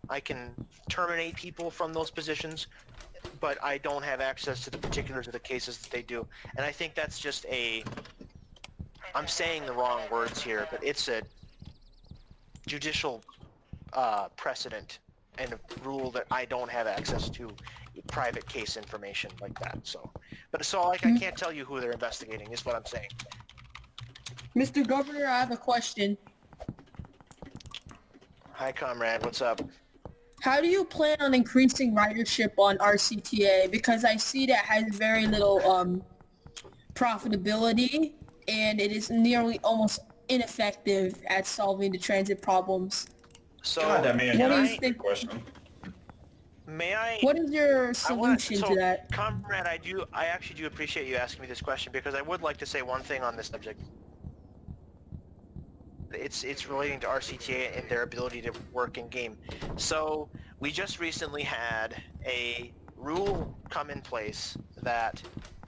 I can terminate people from those positions, but I don't have access to the particulars of the cases that they do. And I think that's just I'm saying the wrong words here, but it's a judicial precedent and a rule that I don't have access to private case information like that. So I can't tell you who they're investigating is what I'm saying. Mr. Governor, I have a question. Hi, comrade. What's up? How do you plan on increasing ridership on RCTA? Because I see that has very little profitability, and it is nearly almost ineffective at solving the transit problems. So, God, that man, what do you good think? question. May I? What is your solution to that? Comrade, I actually do appreciate you asking me this question because I would like to say one thing on this subject. It's relating to RCTA and their ability to work in game. So we just recently had a rule come in place that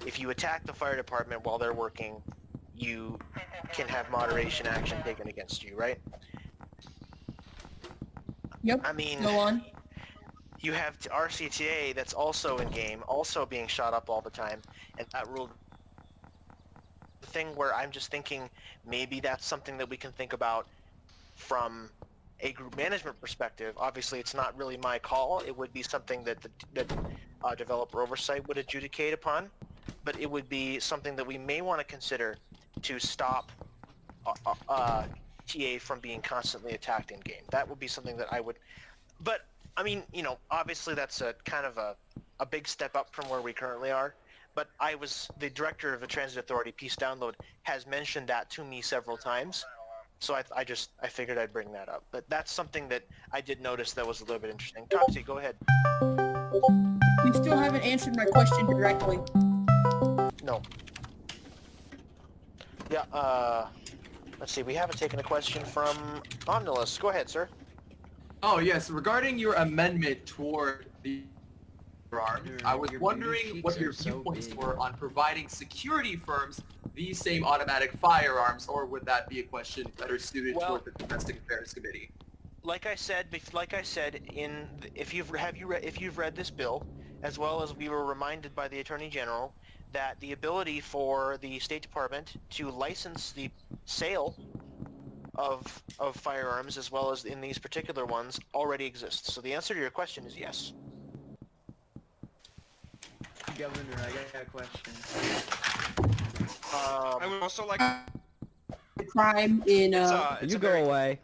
if you attack the fire department while they're working, you can have moderation action taken against you, right? Yep. I mean, go on. You have RCTA that's also in game, also being shot up all the time, and that rule. The thing where I'm just thinking maybe that's something that we can think about from a group management perspective. Obviously, it's not really my call. It would be something that developer oversight would adjudicate upon, but it would be something that we may want to consider to stop TA from being constantly attacked in game. That would be something that I would, but I mean, you know, obviously that's a kind of a big step up from where we currently are. But the director of the Transit Authority, Peace Download, has mentioned that to me several times. So I figured I'd bring that up. But that's something that I did notice that was a little bit interesting. Topsy, go ahead. You still haven't answered my question directly. No. Yeah, let's see. We haven't taken a question from Omnilus. Go ahead, sir. Oh, yes. Regarding your amendment toward the arms, I was wondering what your viewpoints were on providing security firms these same automatic firearms, or would that be a question better suited toward the Domestic Affairs Committee? Like I said, if you've read this bill, as well as we were reminded by the Attorney General that the ability for the State Department to license the sale of firearms, as well as in these particular ones, already exists. So the answer to your question is yes. Governor, I got a question. I would also like crime in you go away.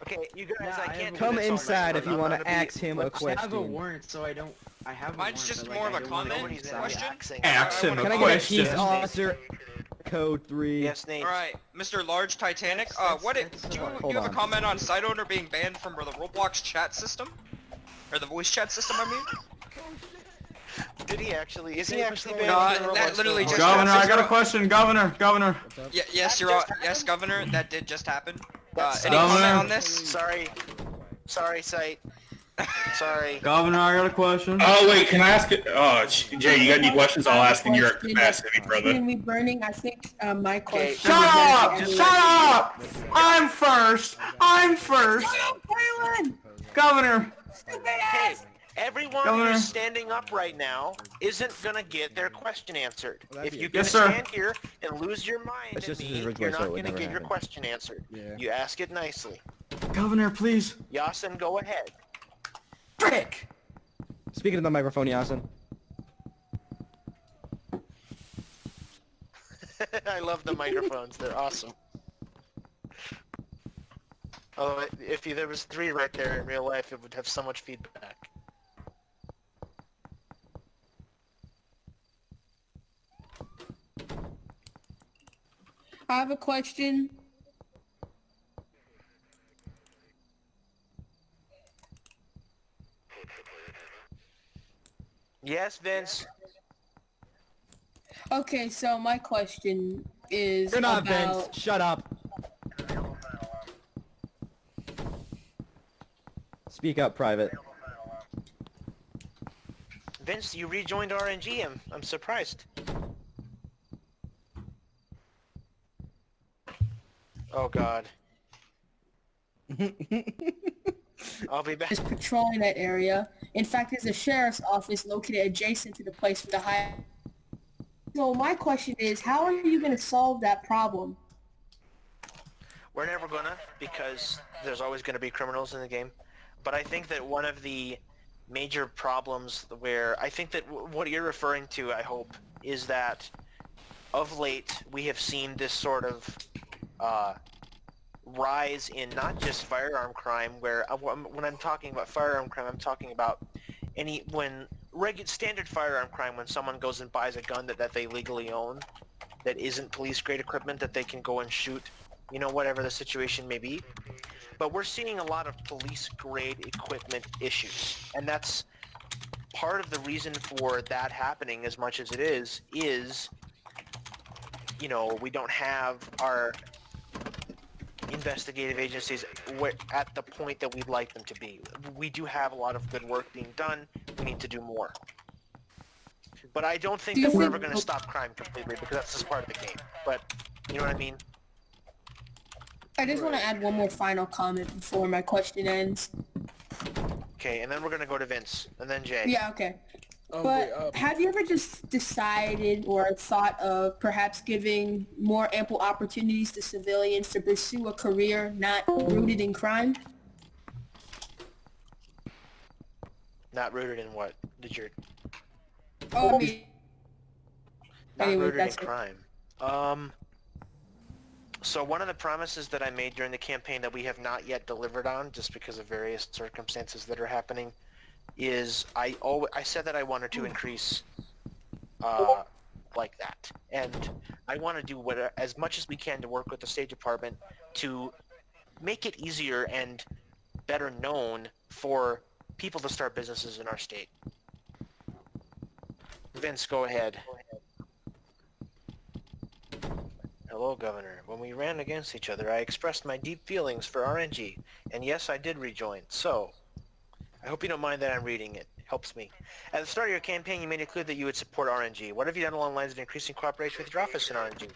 Okay, you guys, I can't come inside if you want to ask him a question. I have a warrant, so I don't. I have. Mine's just more of a comment question. Ask him a Can I get a peace officer? Code 3. Yes, Nate. Alright, Mr. Large Titanic, do you have a comment on site owner being banned from the Roblox chat system? Or the voice chat system, I mean? Did he actually? Is he actually banned? No, that literally just Governor, I got a question, Governor. Yes, yes, Governor, that did just happen. Any Governor. comment on this? Sorry, site. Sorry. Governor, I got a question. Oh, wait, can I ask it? Oh, Jay, you got any questions? I'll ask in your capacity, brother. Me burning, I think my question. Shut up! Shut up! I'm first! Governor! Hey, everyone Governor. who's standing up right now isn't gonna get their question answered. If you Yes, gonna sir. stand here and lose your mind It's at just me, his you're original, so not it would gonna never get your happen. question answered. Yeah. You ask it nicely. Governor, please. Yasin, go ahead. Frick! Speaking of the microphone, Yasin. I love the microphones. They're awesome. Oh, if there was 3 right there in real life, it would have so much feedback. I have a question. Yes, Vince. Okay, so my question is You're not about... Vince. Shut up. Speak up, Private. Vince, you rejoined RNG. I'm surprised. Oh God. I'll be back. Is patrolling that area. In fact, there's a sheriff's office located adjacent to the place with the high. So my question is, how are you going to solve that problem? We're never gonna, because there's always gonna be criminals in the game. But I think that one of the major problems where I think that what you're referring to, I hope, is that of late we have seen this sort of rise in not just firearm crime, where when I'm talking about firearm crime, I'm talking about standard firearm crime, when someone goes and buys a gun that they legally own, that isn't police grade equipment that they can go and shoot, you know, whatever the situation may be. But we're seeing a lot of police grade equipment issues, and that's part of the reason for that happening as much as it is, you know, we don't have our investigative agencies at the point that we'd like them to be. We do have a lot of good work being done. We need to do more. But I don't think that we're ever going to stop crime completely, because that's just part of the game. But, you know what I mean? I just want to add one more final comment before my question ends. Okay, and then we're going to go to Vince, and then Jay. Yeah, okay. But have you ever just decided or thought of perhaps giving more ample opportunities to civilians to pursue a career not rooted in crime? Not rooted in what? Did you... Oh, I mean... Not Anyway, rooted in that's it. crime. So one of the promises that I made during the campaign that we have not yet delivered on, just because of various circumstances that are happening, is I said that I wanted to increase like that, and I want to do as much as we can to work with the State Department to make it easier and better known for people to start businesses in our state. Vince, go ahead. Hello, Governor. When we ran against each other, I expressed my deep feelings for RNG, and yes, I did rejoin. So, I hope you don't mind that I'm reading it. Helps me. At the start of your campaign, you made it clear that you would support RNG. What have you done along the lines of increasing cooperation with your office in RNG?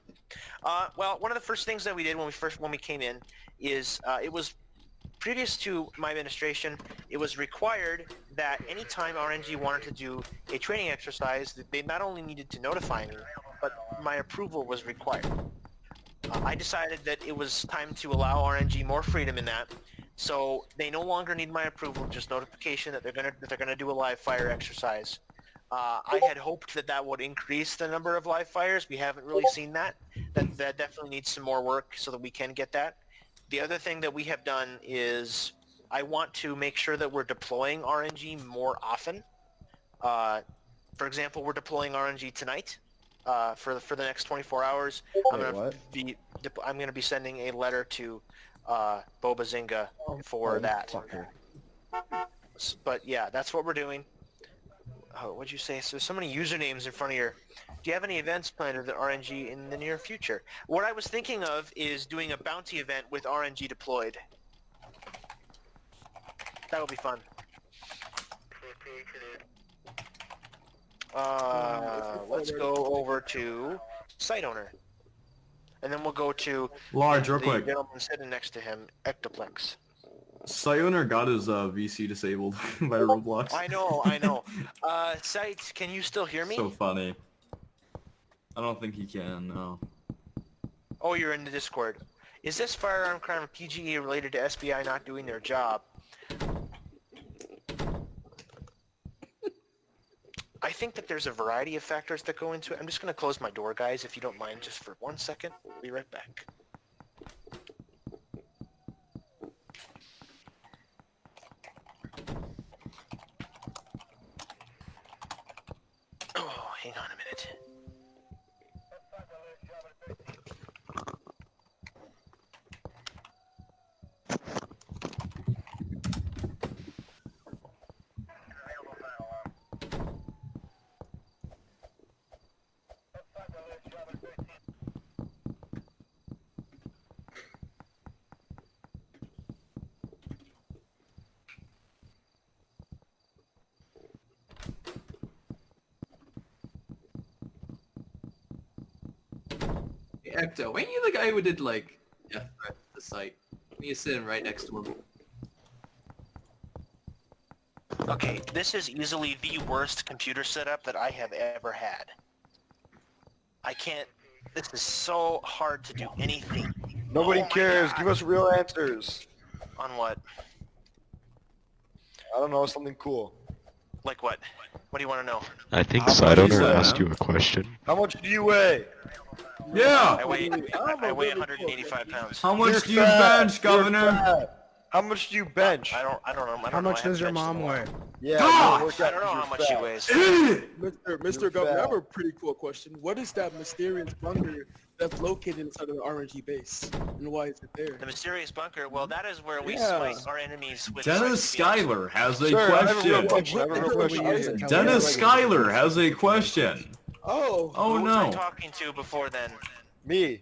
Well, one of the first things that we did when we came in is it was previous to my administration, it was required that anytime RNG wanted to do a training exercise, that they not only needed to notify me, but my approval was required. I decided that it was time to allow RNG more freedom in that, so they no longer need my approval, just notification that they're gonna do a live fire exercise. I had hoped that would increase the number of live fires. We haven't really seen that. That definitely needs some more work so that we can get that. The other thing that we have done is I want to make sure that we're deploying RNG more often. For example, we're deploying RNG tonight. For the next 24 hours, I'm gonna be sending a letter to Boba Zinga for that. Fucker. But yeah, that's what we're doing. Oh, what'd you say? So there's so many usernames in front of your... Do you have any events planned with the RNG in the near future? What I was thinking of is doing a bounty event with RNG deployed. That would be fun. Let's go over to site owner. And then we'll go to Large, real the quick. gentleman sitting next to him, Ectoplex. Site owner got his VC disabled by Roblox. I know. Site, can you still hear me? So funny. I don't think he can, no. Oh, you're in the Discord. Is this firearm crime PGE related to SBI not doing their job? I think that there's a variety of factors that go into it. I'm just going to close my door, guys, if you don't mind, just for 1 second. We'll be right back. Oh, hang on a minute. Ecto, ain't you the guy who did like death threats to the site? You're sitting right next to him. Okay, this is easily the worst computer setup that I have ever had. I can't... This is so hard to do anything. Nobody cares. Give us real answers. On what? I don't know, something cool. Like what? What do you want to know? I think How much Side is Owner that? asked you a question. How much do you weigh? Yeah. I weigh 185 pounds. How much You're do you fat. bench, You're Governor? fat. How much do you bench? I don't know. How much does your mom weigh? Yeah, God! you work I out don't know 'cause how much you're she fat. weighs. Mr. Governor, I have a pretty cool question. What is that mysterious bunker that's located inside of the RNG base, and why is it there? The mysterious bunker, well, that is where we Yeah. spice our enemies with... Dennis Schuyler has a Sir, I have a real question. question. I have a real question. Dennis Schuyler has a question. Oh. Oh Who was I no. talking to before then? Me.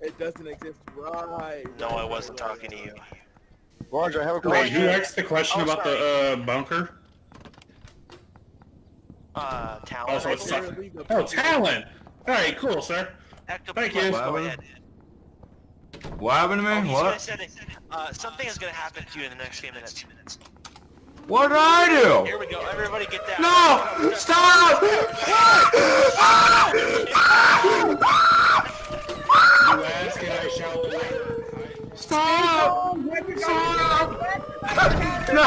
It doesn't exist. Right. No, I wasn't talking to you. Roger, I have a Wait, question. who asked the question about the bunker? Talon. Oh, so it's Talon. All right, cool, sir. Thank you. Go ahead. What happened to me? He's gonna What? send it. Something is gonna happen to you in the next few minutes. What did I do? Here we go. Everybody get down. No! Stop! You ask and I shall deliver. Stop! Stop! No!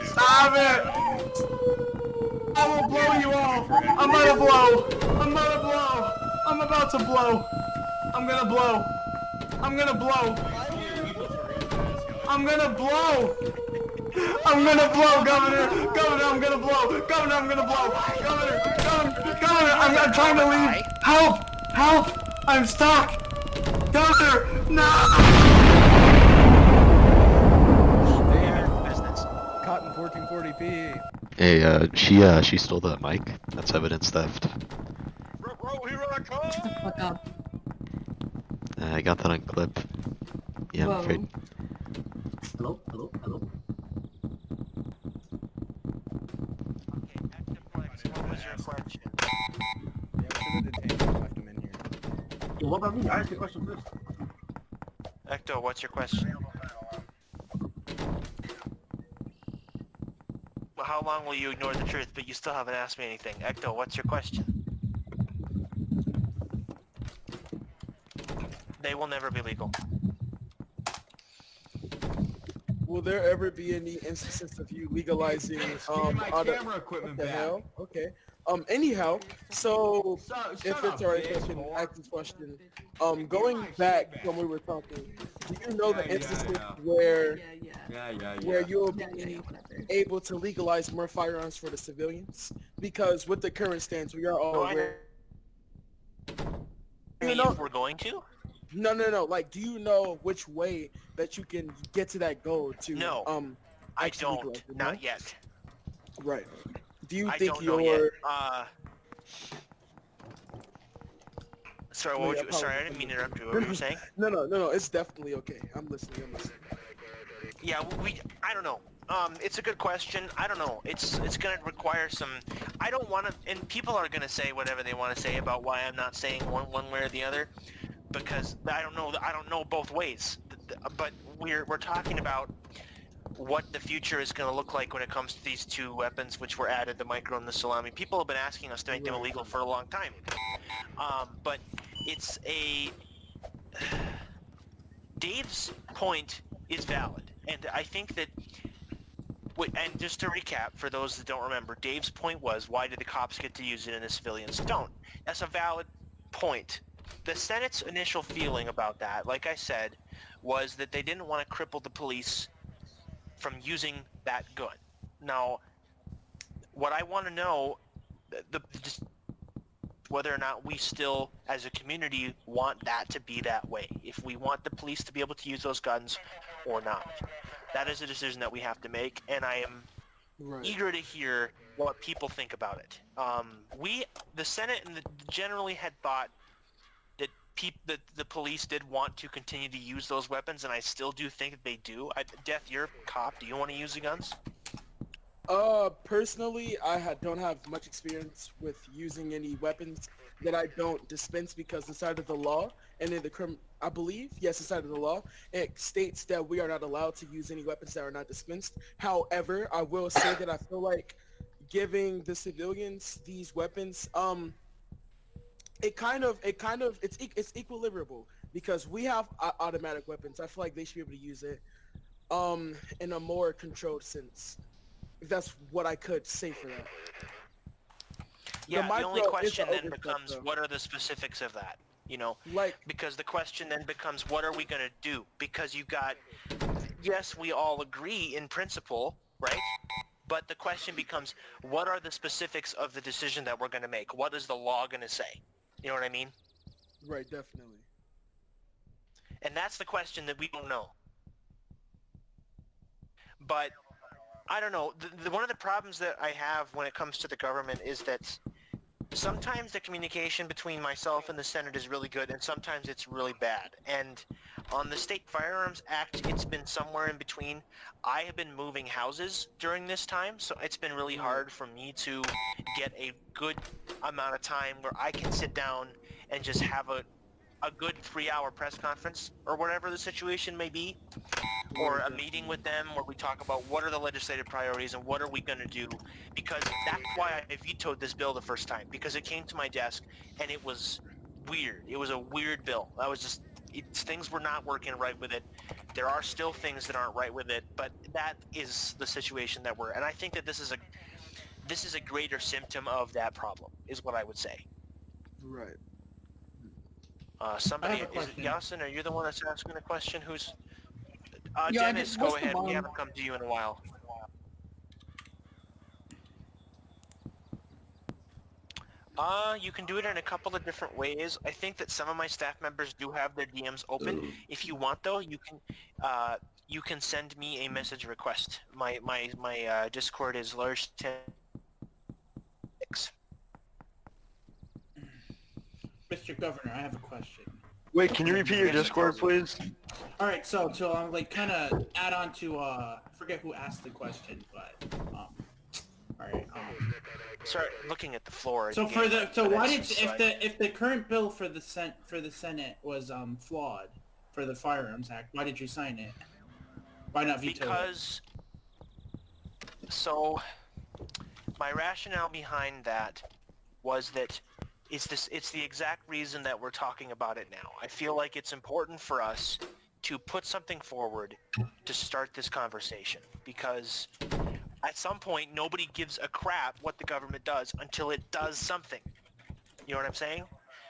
Stop it! I will blow you off! I'm gonna blow! I'm gonna blow! I'm about to blow! I'm gonna blow! I'm gonna blow! I'm gonna blow! I'm gonna blow, Governor! Governor, I'm gonna blow! Governor, I'm gonna blow! Governor! Governor, I'm trying to leave! Help! Help! I'm stuck! Governor! No! Cotton 1440p. Hey, she stole that mic. That's evidence theft. Shut the fuck up. I got that on clip. Yeah, I'm Whoa. afraid. Hello? Hello? Hello? What was your question? Yeah, we should have detained him and left him in here. What about me? I asked the question first. Ecto, what's your question? Well, how long will you ignore the truth, but you still haven't asked me anything? Ecto, what's your question? They will never be legal. Will there ever be any instances of you legalizing camera equipment what the back. hell? Okay. Anyhow, so if it's alright, I can ask this question. Going back when we were talking, do you know the instances where where you'll be able to legalize more firearms for the civilians? Because with the current stance, we are all aware. I mean, if we're going to? No. Like, do you know which way that you can get to that goal to? No, I don't. legalize it, Not no? yet. Right. Do you I think don't know yet. you're? Sorry, what would you? Sorry, I didn't mean to interrupt you. What were you saying? No. It's definitely okay. I'm listening. Yeah, I don't know. It's a good question. I don't know. It's gonna require some. I don't want to, and people are gonna say whatever they want to say about why I'm not saying one way or the other, because I don't know. I don't know both ways. But we're talking about what the future is going to look like when it comes to these two weapons which were added, the micro and the salami. People have been asking us to make them illegal for a long time. But it's a... Dave's point is valid, and I think that... And just to recap, for those that don't remember, Dave's point was, why did the cops get to use it and the civilians don't? That's a valid point. The Senate's initial feeling about that, like I said, was that they didn't want to cripple the police from using that gun. Now, what I want to know, just whether or not we still, as a community, want that to be that way. If we want the police to be able to use those guns or not. That is a decision that we have to make, and I am eager to hear what people think about it. The Senate generally had thought that the police did want to continue to use those weapons, and I still do think that they do. Death, you're a cop. Do you want to use the guns? Personally, don't have much experience with using any weapons that I don't dispense because inside of the law and in the I believe, yes, inside of the law, it states that we are not allowed to use any weapons that are not dispensed. However, I will say that I feel like giving the civilians these weapons, it's equilibriable because we have automatic weapons. I feel like they should be able to use it, in a more controlled sense. That's what I could say for that. Yeah, the only question then becomes, what are the specifics of that? You know, because the question then becomes, what are we going to do? Because you've got, yes, we all agree in principle, right? But the question becomes, what are the specifics of the decision that we're going to make? What is the law going to say? You know what I mean? Right, definitely. And that's the question that we don't know. But I don't know. One of the problems that I have when it comes to the government is that sometimes the communication between myself and the Senate is really good, and sometimes it's really bad. And on the State Firearms Act, it's been somewhere in between. I have been moving houses during this time, so it's been really hard for me to get a good amount of time where I can sit down and just have a good 3-hour press conference or whatever the situation may be, or a meeting with them where we talk about what are the legislative priorities and what are we going to do, because that's why I vetoed this bill the first time, because it came to my desk and it was weird. It was a weird bill. I was just, things were not working right with it. There are still things that aren't right with it, but that is the situation that we're, and I think that this is a greater symptom of that problem, is what I would say. Right. Somebody, is it Yasin? Are you the one that's asking the question? Who's... Yeah, Dennis, go ahead. We haven't come to you in a while. You can do it in a couple of different ways. I think that some of my staff members do have their DMs open. If you want, though, you can send me a message request. My Discord is LARGETITANIC2'S. Mr. Governor, I have a question. Wait, can you repeat your Discord, please? All right, so like kind of add on to I forget who asked the question, but all right. Start looking at the floor. So why did if the current bill for the Senate was flawed for the Firearms Act, why did you sign it? Why not veto it? Because so my rationale behind that was that it's the exact reason that we're talking about it now. I feel like it's important for us to put something forward to start this conversation, because at some point nobody gives a crap what the government does until it does something. You know what I'm saying?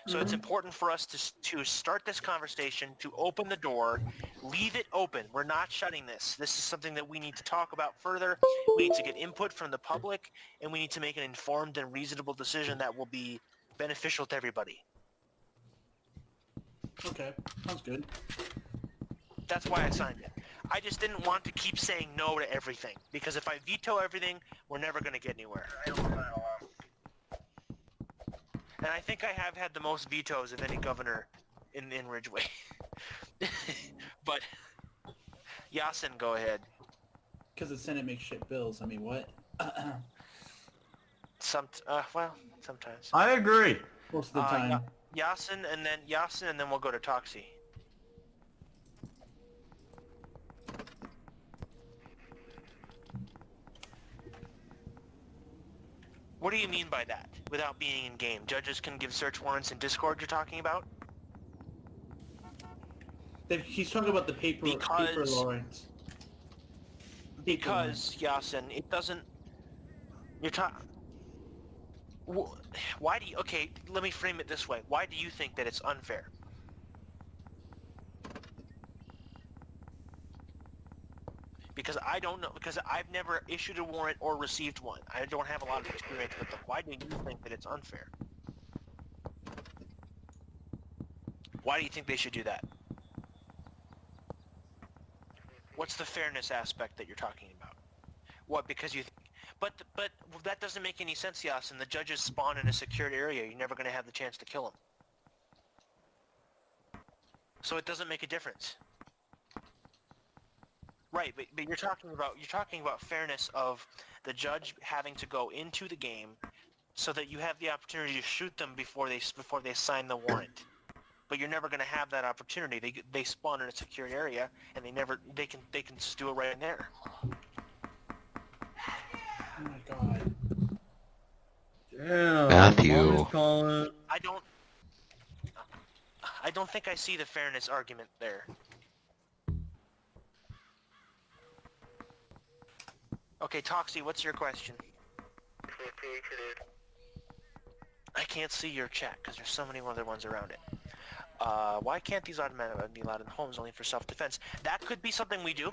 So it's important for us to start this conversation, to open the door, leave it open. We're not shutting this. This is something that we need to talk about further. We need to get input from the public, and we need to make an informed and reasonable decision that will be beneficial to everybody. Okay, sounds good. That's why I signed it. I just didn't want to keep saying no to everything, because if I veto everything, we're never going to get anywhere. And I think I have had the most vetoes of any governor in Ridgeway. But Yasin, go ahead. Because the Senate makes shit bills. I mean, what? Well, sometimes. I agree. Most of the time. Yasin, and then we'll go to Toxie. What do you mean by that? Without being in game, judges can give search warrants in Discord. You're talking about? He's talking about the paper warrants. Because Yasin, it doesn't. You're talking. Why do you? Okay, let me frame it this way. Why do you think that it's unfair? Because I don't know. Because I've never issued a warrant or received one. I don't have a lot of experience with them. Why do you think that it's unfair? Why do you think they should do that? What's the fairness aspect that you're talking about? What? Because you. But that doesn't make any sense, Yasin. The judges spawn in a secured area. You're never going to have the chance to kill them. So it doesn't make a difference. Right, but you're talking about fairness of the judge having to go into the game so that you have the opportunity to shoot them before they sign the warrant. But you're never going to have that opportunity. They spawn in a secured area and they can just do it right in there. Oh my god. Yeah, Matthew. I don't think I see the fairness argument there. Okay, Toxie, what's your question? I can't see your chat because there's so many other ones around it. Why can't these automatically be allowed in homes only for self-defense? That could be something we do.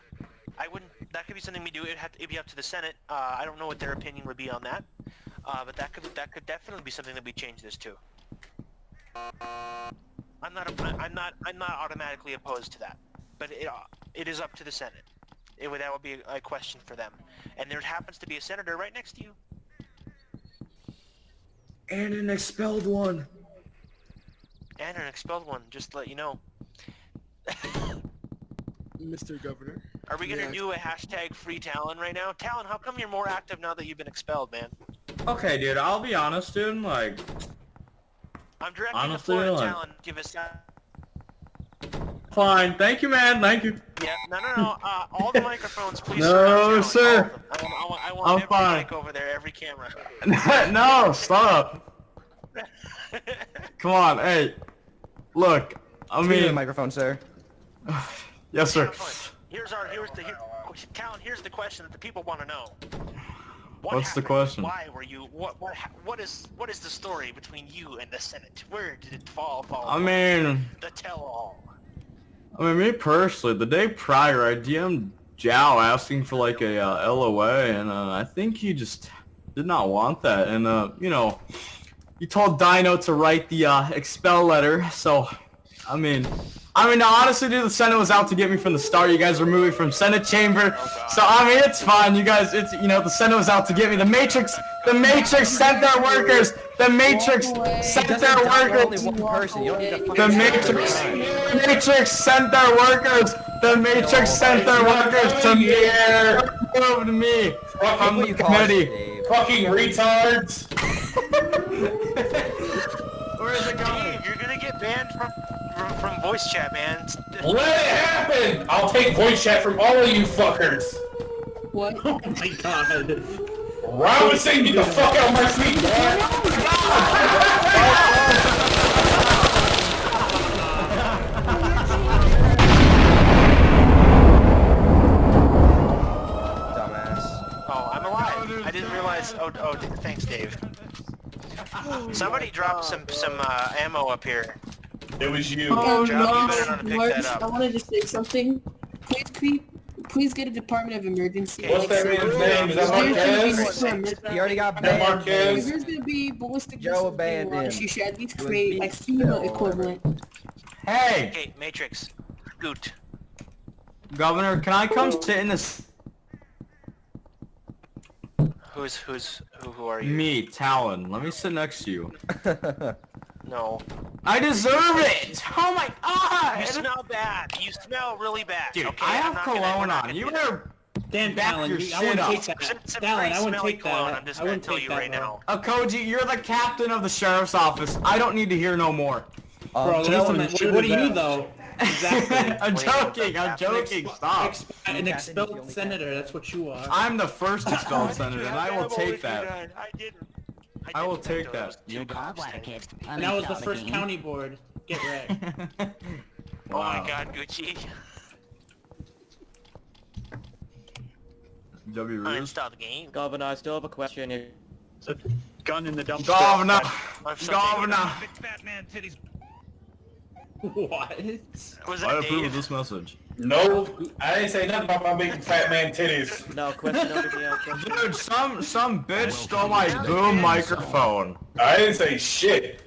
That could be something we do. It'd be up to the Senate. I don't know what their opinion would be on that. But that could definitely be something that we change this to. I'm not automatically opposed to that, but it is up to the Senate. That would be a question for them. And there happens to be a senator right next to you. And an expelled one. And an expelled one, just to let you know. Mr. Governor. Are we gonna do a hashtag free Talon right now? Talon, how come you're more active now that you've been expelled, man? Okay, dude, I'll be honest, dude, like... I'm directing honestly, the floor to like... Talon. Give us that. Fine, thank you, man, thank you. Yeah, no. All the microphones, please. No, sir. I want every fine. mic over there, every camera. No, stop. Come on, hey. Look, I Speaking of mean... the microphone, sir. Yes, sir. Talon, here's the question that the people want to know. What's the question? Why were you? What is the story between you and the Senate? Where did it fall? I mean... The tell-all. I mean, me personally, the day prior, I DM'd Zhao asking for like a LOA, and I think he just did not want that. And you know, he told Dino to write the expel letter. So, I mean, honestly, dude, the Senate was out to get me from the start. You guys were moving from Senate chamber, so I mean, it's fine. You guys, the Senate was out to get me. The Matrix sent their workers. The Matrix sent their workers. The Matrix sent their workers. The Matrix sent their workers to me. Over to me. From the committee. Fucking retards. Where is it going? You're gonna get banned from voice chat, man. Let it happen! I'll take voice chat from all of you fuckers. What? Oh my god. Robinson, get the fuck out of my seat! Dumbass. Oh, I'm alive. I didn't realize. Oh, thanks, Dave. Somebody dropped some ammo up here. It was you. Oh, Job, you better not pick that up. I wanted to say something. Please get a Department of Emergency. What's that man's name? Is that Marquez? He already got That banned. Marquez? There's gonna be ballistic Joe missiles being abandoned. launched. You should at least create like FEMA equivalent. Hey, Okay, Matrix. Scoot. Governor, can I come sit in this? Who are you? Me, Talon. Let me sit next to you. No. I deserve it! Oh my god! You smell bad. You smell really bad. Dude, okay? I I'm have not gonna- cologne we're not on. gonna You do better Dan back Talon, your I shit wouldn't up. take that. Some Talon, pretty I wouldn't smelly take cologne, that. I'm just I gonna wouldn't tell take you that, right bro. now. Koji, you're the captain of the sheriff's office. I don't need to hear no more. Bro, listen, what do you know? Exactly. I'm joking, stop. An expelled senator, that's what you are. I'm the first expelled senator, and I will take that. I didn't. I will take that. And that was the first county board. Get wrecked. Oh my god, Gucci. W. Reeves. Uninstall the game. Governor, I still have a question here. Gun in the dumpster. Governor! I'm sorry. Governor! Big fat man titties. What? Was I that approve Dave? of this message. No, I didn't say nothing about my big fat man titties. No, question over here. Dude, some bitch stole my boom microphone. I didn't say shit.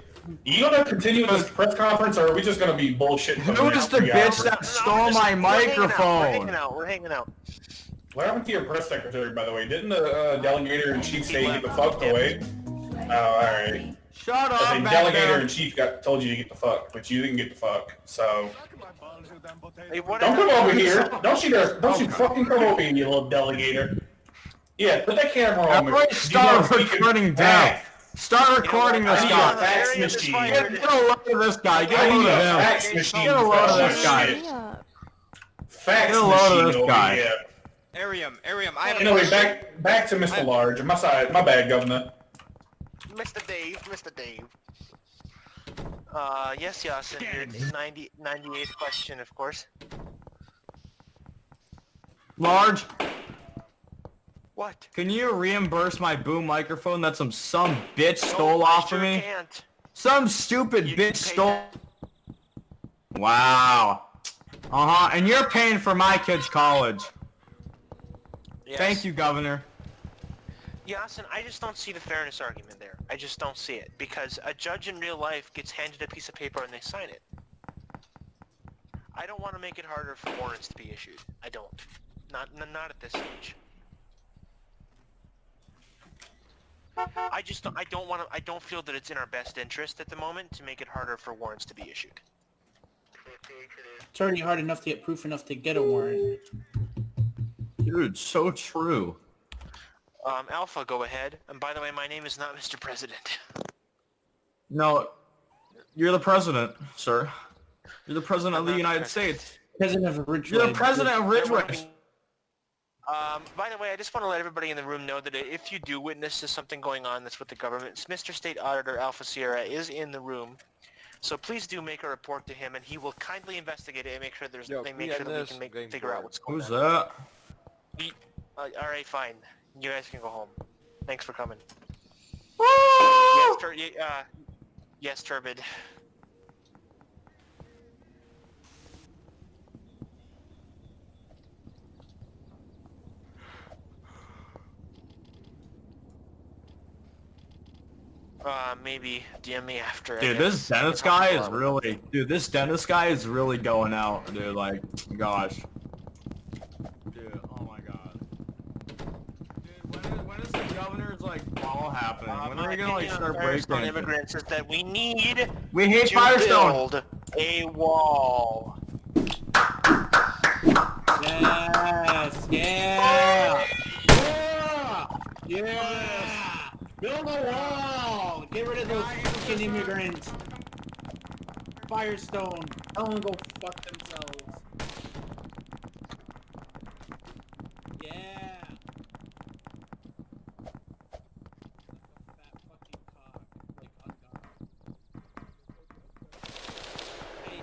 You gonna continue this press conference, or are we just gonna be bullshitting? Who is the bitch that stole my microphone? We're hanging out. What happened to your press secretary, by the way? Didn't the delegator in chief say get the fuck away? Oh, alright. Shut As up, a back delegator there. in chief told you to get the fuck, but you didn't get the fuck. So Hey, what don't come over here. Don't you Okay. fucking come over here, you little delegator. Yeah, put that camera on me. Everybody start recording down. Start recording this I need a guy. fax machine. Get a load of this guy. Get I a load need of a him. fax machine. Get a load of this guy. Fax Get a load of machine this over guy. here. Arium, I have a Anyway, question. back to Mr. Large. My side. My bad, Governor. Mr. Dave. Yes, Yasin, your 98th question, of course. Large. What? Can you reimburse my boom microphone that some bitch stole off of me? Can't. Some stupid bitch stole. Wow. And you're paying for my kid's college. Yes. Thank you, Governor. Yasin, I just don't see the fairness argument there. I just don't see it. Because a judge in real life gets handed a piece of paper and they sign it. I don't want to make it harder for warrants to be issued. I don't. Not at this stage. I don't feel that it's in our best interest at the moment to make it harder for warrants to be issued. It's already hard enough to get proof enough to get a warrant. Dude, so true. Alpha, go ahead. And by the way, my name is not Mr. President. No, you're the president, sir. You're the president of the United States. President of Ridgeway. You're the president of Ridgeway. By the way, I just want to let everybody in the room know that if you do witness to something going on that's with the government, Mr. State Auditor Alpha Sierra is in the room. So please do make a report to him, and he will kindly investigate it and make sure that we can figure out what's going on. Who's that? All right, fine. You guys can go home. Thanks for coming. Yes, Turbid. Maybe DM me after. Dude, this Dennis guy is really... Dude, this Dennis guy is really going out, dude. Like, gosh. Dude, oh my god. Dude, when is the governor's, like, ball happening? When are we gonna, like, start breaking? Immigrants is that we need We hate to Firestone! build a wall. Yes! Yeah! Yeah! Build a wall! Get rid of those fucking immigrants! Firestone! Tell them to go fuck themselves. Yeah! Fat fucking cock. Like ungodly. Hey,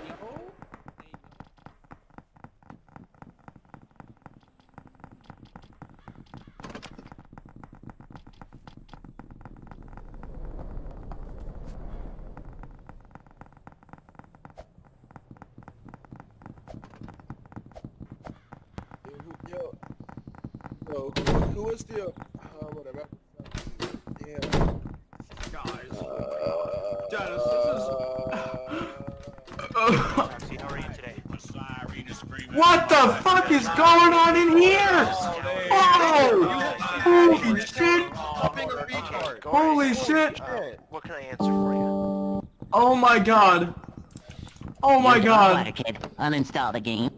yo! Yo, who is the whatever? Yeah. Guys. Dennis, How are you today? What the fuck is going on in here? Oh! Holy shit! Holy shit! What can I answer for you? Oh my god! Oh my god! Kid, uninstall the game.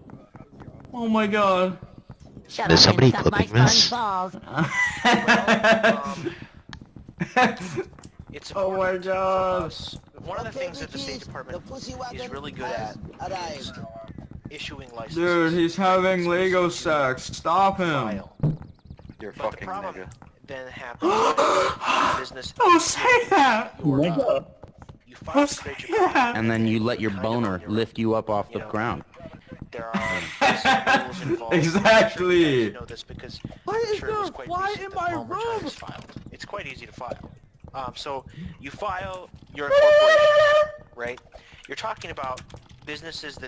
Oh my god! Shut Is up somebody and suck my clipping this? son's balls. It's Oh my god! one of the things that the State Department is really good at is issuing licenses. Dude, he's having Lego sex. Stop him! You're fucking nigga. Then happens business. Don't say that! You file straight your And then you let your boner lift you up off the ground. There are rules involved. Exactly. You know this because I'm sure it was quite recent that Palmer Times filed. It's quite easy to file. So you file your corporation, right? You're talking about businesses that